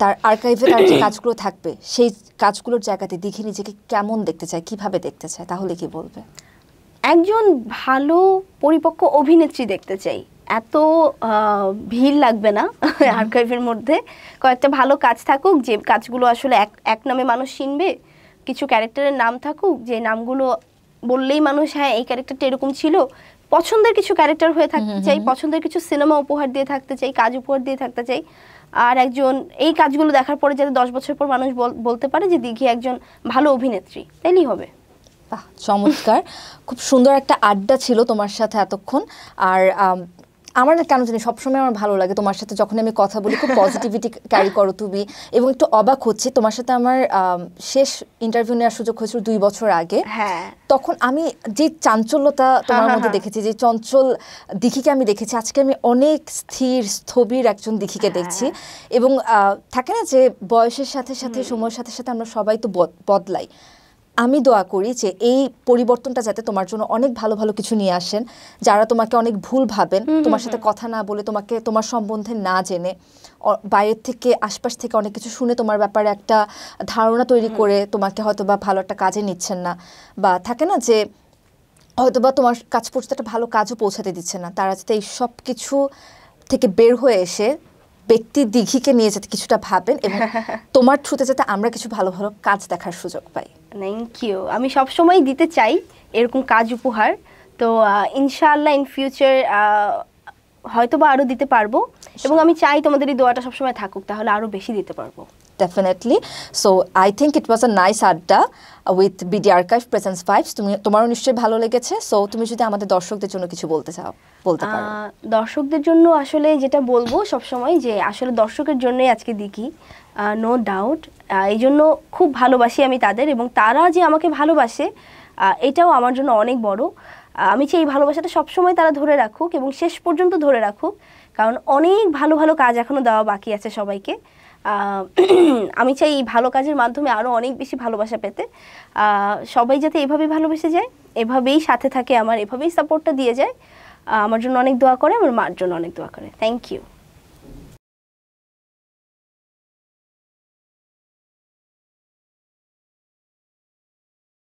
তার আর্কাইভে তার যে কাজগুলো থাকবে সেই কাজগুলোর জায়গাতে দিঘি নিজেকে কেমন দেখতে চায়, কিভাবে দেখতে চায়, তাহলে কি বলবে? একজন ভালো পরিপক্ক অভিনেত্রী দেখতে চাই, এত ভিড় লাগবে না আর্কাইভের মধ্যে, কয়েকটা ভালো কাজ থাকুক যে কাজগুলো আসলে এক নামে মানুষ চিনবে, কিছু ক্যারেক্টারের নাম থাকুক যে নামগুলো বললেই মানুষ হ্যাঁ এই ক্যারেক্টারটা এরকম ছিল, পছন্দের কিছু ক্যারেক্টার হয়ে থাকতে চাই, পছন্দের কিছু সিনেমা উপহার দিয়ে থাকতে চাই, কাজ উপহার দিয়ে থাকতে চাই, আর একজন এই কাজগুলো দেখার পরে যাতে 10 বছর পর মানুষ বলতে পারে যে দিঘি একজন ভালো অভিনেত্রী, তাইলেই হবে। চমৎকার, খুব সুন্দর একটা আড্ডা ছিল তোমার সাথে এতক্ষণ। আর আমার কেন জানি সবসময় আমার ভালো লাগে তোমার সাথে যখন আমি কথা বলি, খুব পজিটিভিটি ক্যারি করো তুমি, এবং একটু অবাক হচ্ছে তোমার সাথে আমার শেষ ইন্টারভিউ নেওয়ার সুযোগ হয়েছিল 2 বছর আগে। তখন আমি যে চাঞ্চল্যতা তোমার মধ্যে দেখেছি, যে চঞ্চল দিঘিকে আমি দেখেছি, আজকে আমি অনেক স্থির স্থবির একজন দিঘিকে দেখছি। এবং থাকে না যে বয়সের সাথে সাথে সময়ের সাথে সাথে আমরা সবাই তো বদলাই। আমি দোয়া করি যে এই পরিবর্তনটা যাতে তোমার জন্য অনেক ভালো ভালো কিছু নিয়ে আসেন, যারা তোমাকে অনেক ভুল ভাবেন, তোমার সাথে কথা না বলে, তোমাকে তোমার সম্বন্ধে না জেনে, বাইরের থেকে আশপাশ থেকে অনেক কিছু শুনে তোমার ব্যাপারে একটা ধারণা তৈরি করে তোমাকে হয়তো বা ভালো একটা কাজে নিচ্ছেন না, বা থাকে না যে হয়তো বা তোমার কাজ পৌঁছতে একটা ভালো কাজও পৌঁছাতে দিচ্ছে না, তারা যাতে এই সব কিছু থেকে বের হয়ে এসে ব্যক্তি দিঘিকে নিয়ে যাতে কিছুটা ভাবেন, এবং তোমার থ্রুতে যাতে আমরা কিছু ভালো ভালো কাজ দেখার সুযোগ পাই। Thank you. আমি সবসময় দিতে চাই এরকম কাজ উপহার, তো ইনশাআল্লাহ ইন ফিউচার হয়তো বা আরও দিতে পারবো, এবং আমি চাই তোমাদের এই দোয়াটা সবসময় থাকুক, তাহলে আরও বেশি দিতে পারবো। Definitely. So I think it was a nice আড্ডা with BD Archive Presents Vibes. তোমারও নিশ্চয়ই ভালো লেগেছে, সো তুমি যদি আমাদের দর্শকদের জন্য কিছু বলতে চাও বলতে পারো। দর্শকদের জন্য আসলে যেটা বলবো সবসময় যে আসলে দর্শকের জন্যই আজকে দেখি, নো ডাউট, এই জন্য খুব ভালোবাসি আমি তাদের, এবং তারা যে আমাকে ভালোবাসে এটাও আমার জন্য অনেক বড়। আমি চাই এই ভালোবাসাটা সবসময় তারা ধরে রাখুক এবং শেষ পর্যন্ত ধরে রাখুক, কারণ অনেক ভালো ভালো কাজ এখনও দেওয়া বাকি আছে সবাইকে। আমি চাই এই ভালো কাজের মাধ্যমে আরও অনেক বেশি ভালোবাসা পেতে, সবাই যাতে এভাবেই ভালোবেসে যায়, এভাবেই সাথে থাকে আমার, এভাবেই সাপোর্টটা দিয়ে যায়, আমার জন্য অনেক দোয়া করে, আমার মার জন্য অনেক দোয়া করে। Thank you.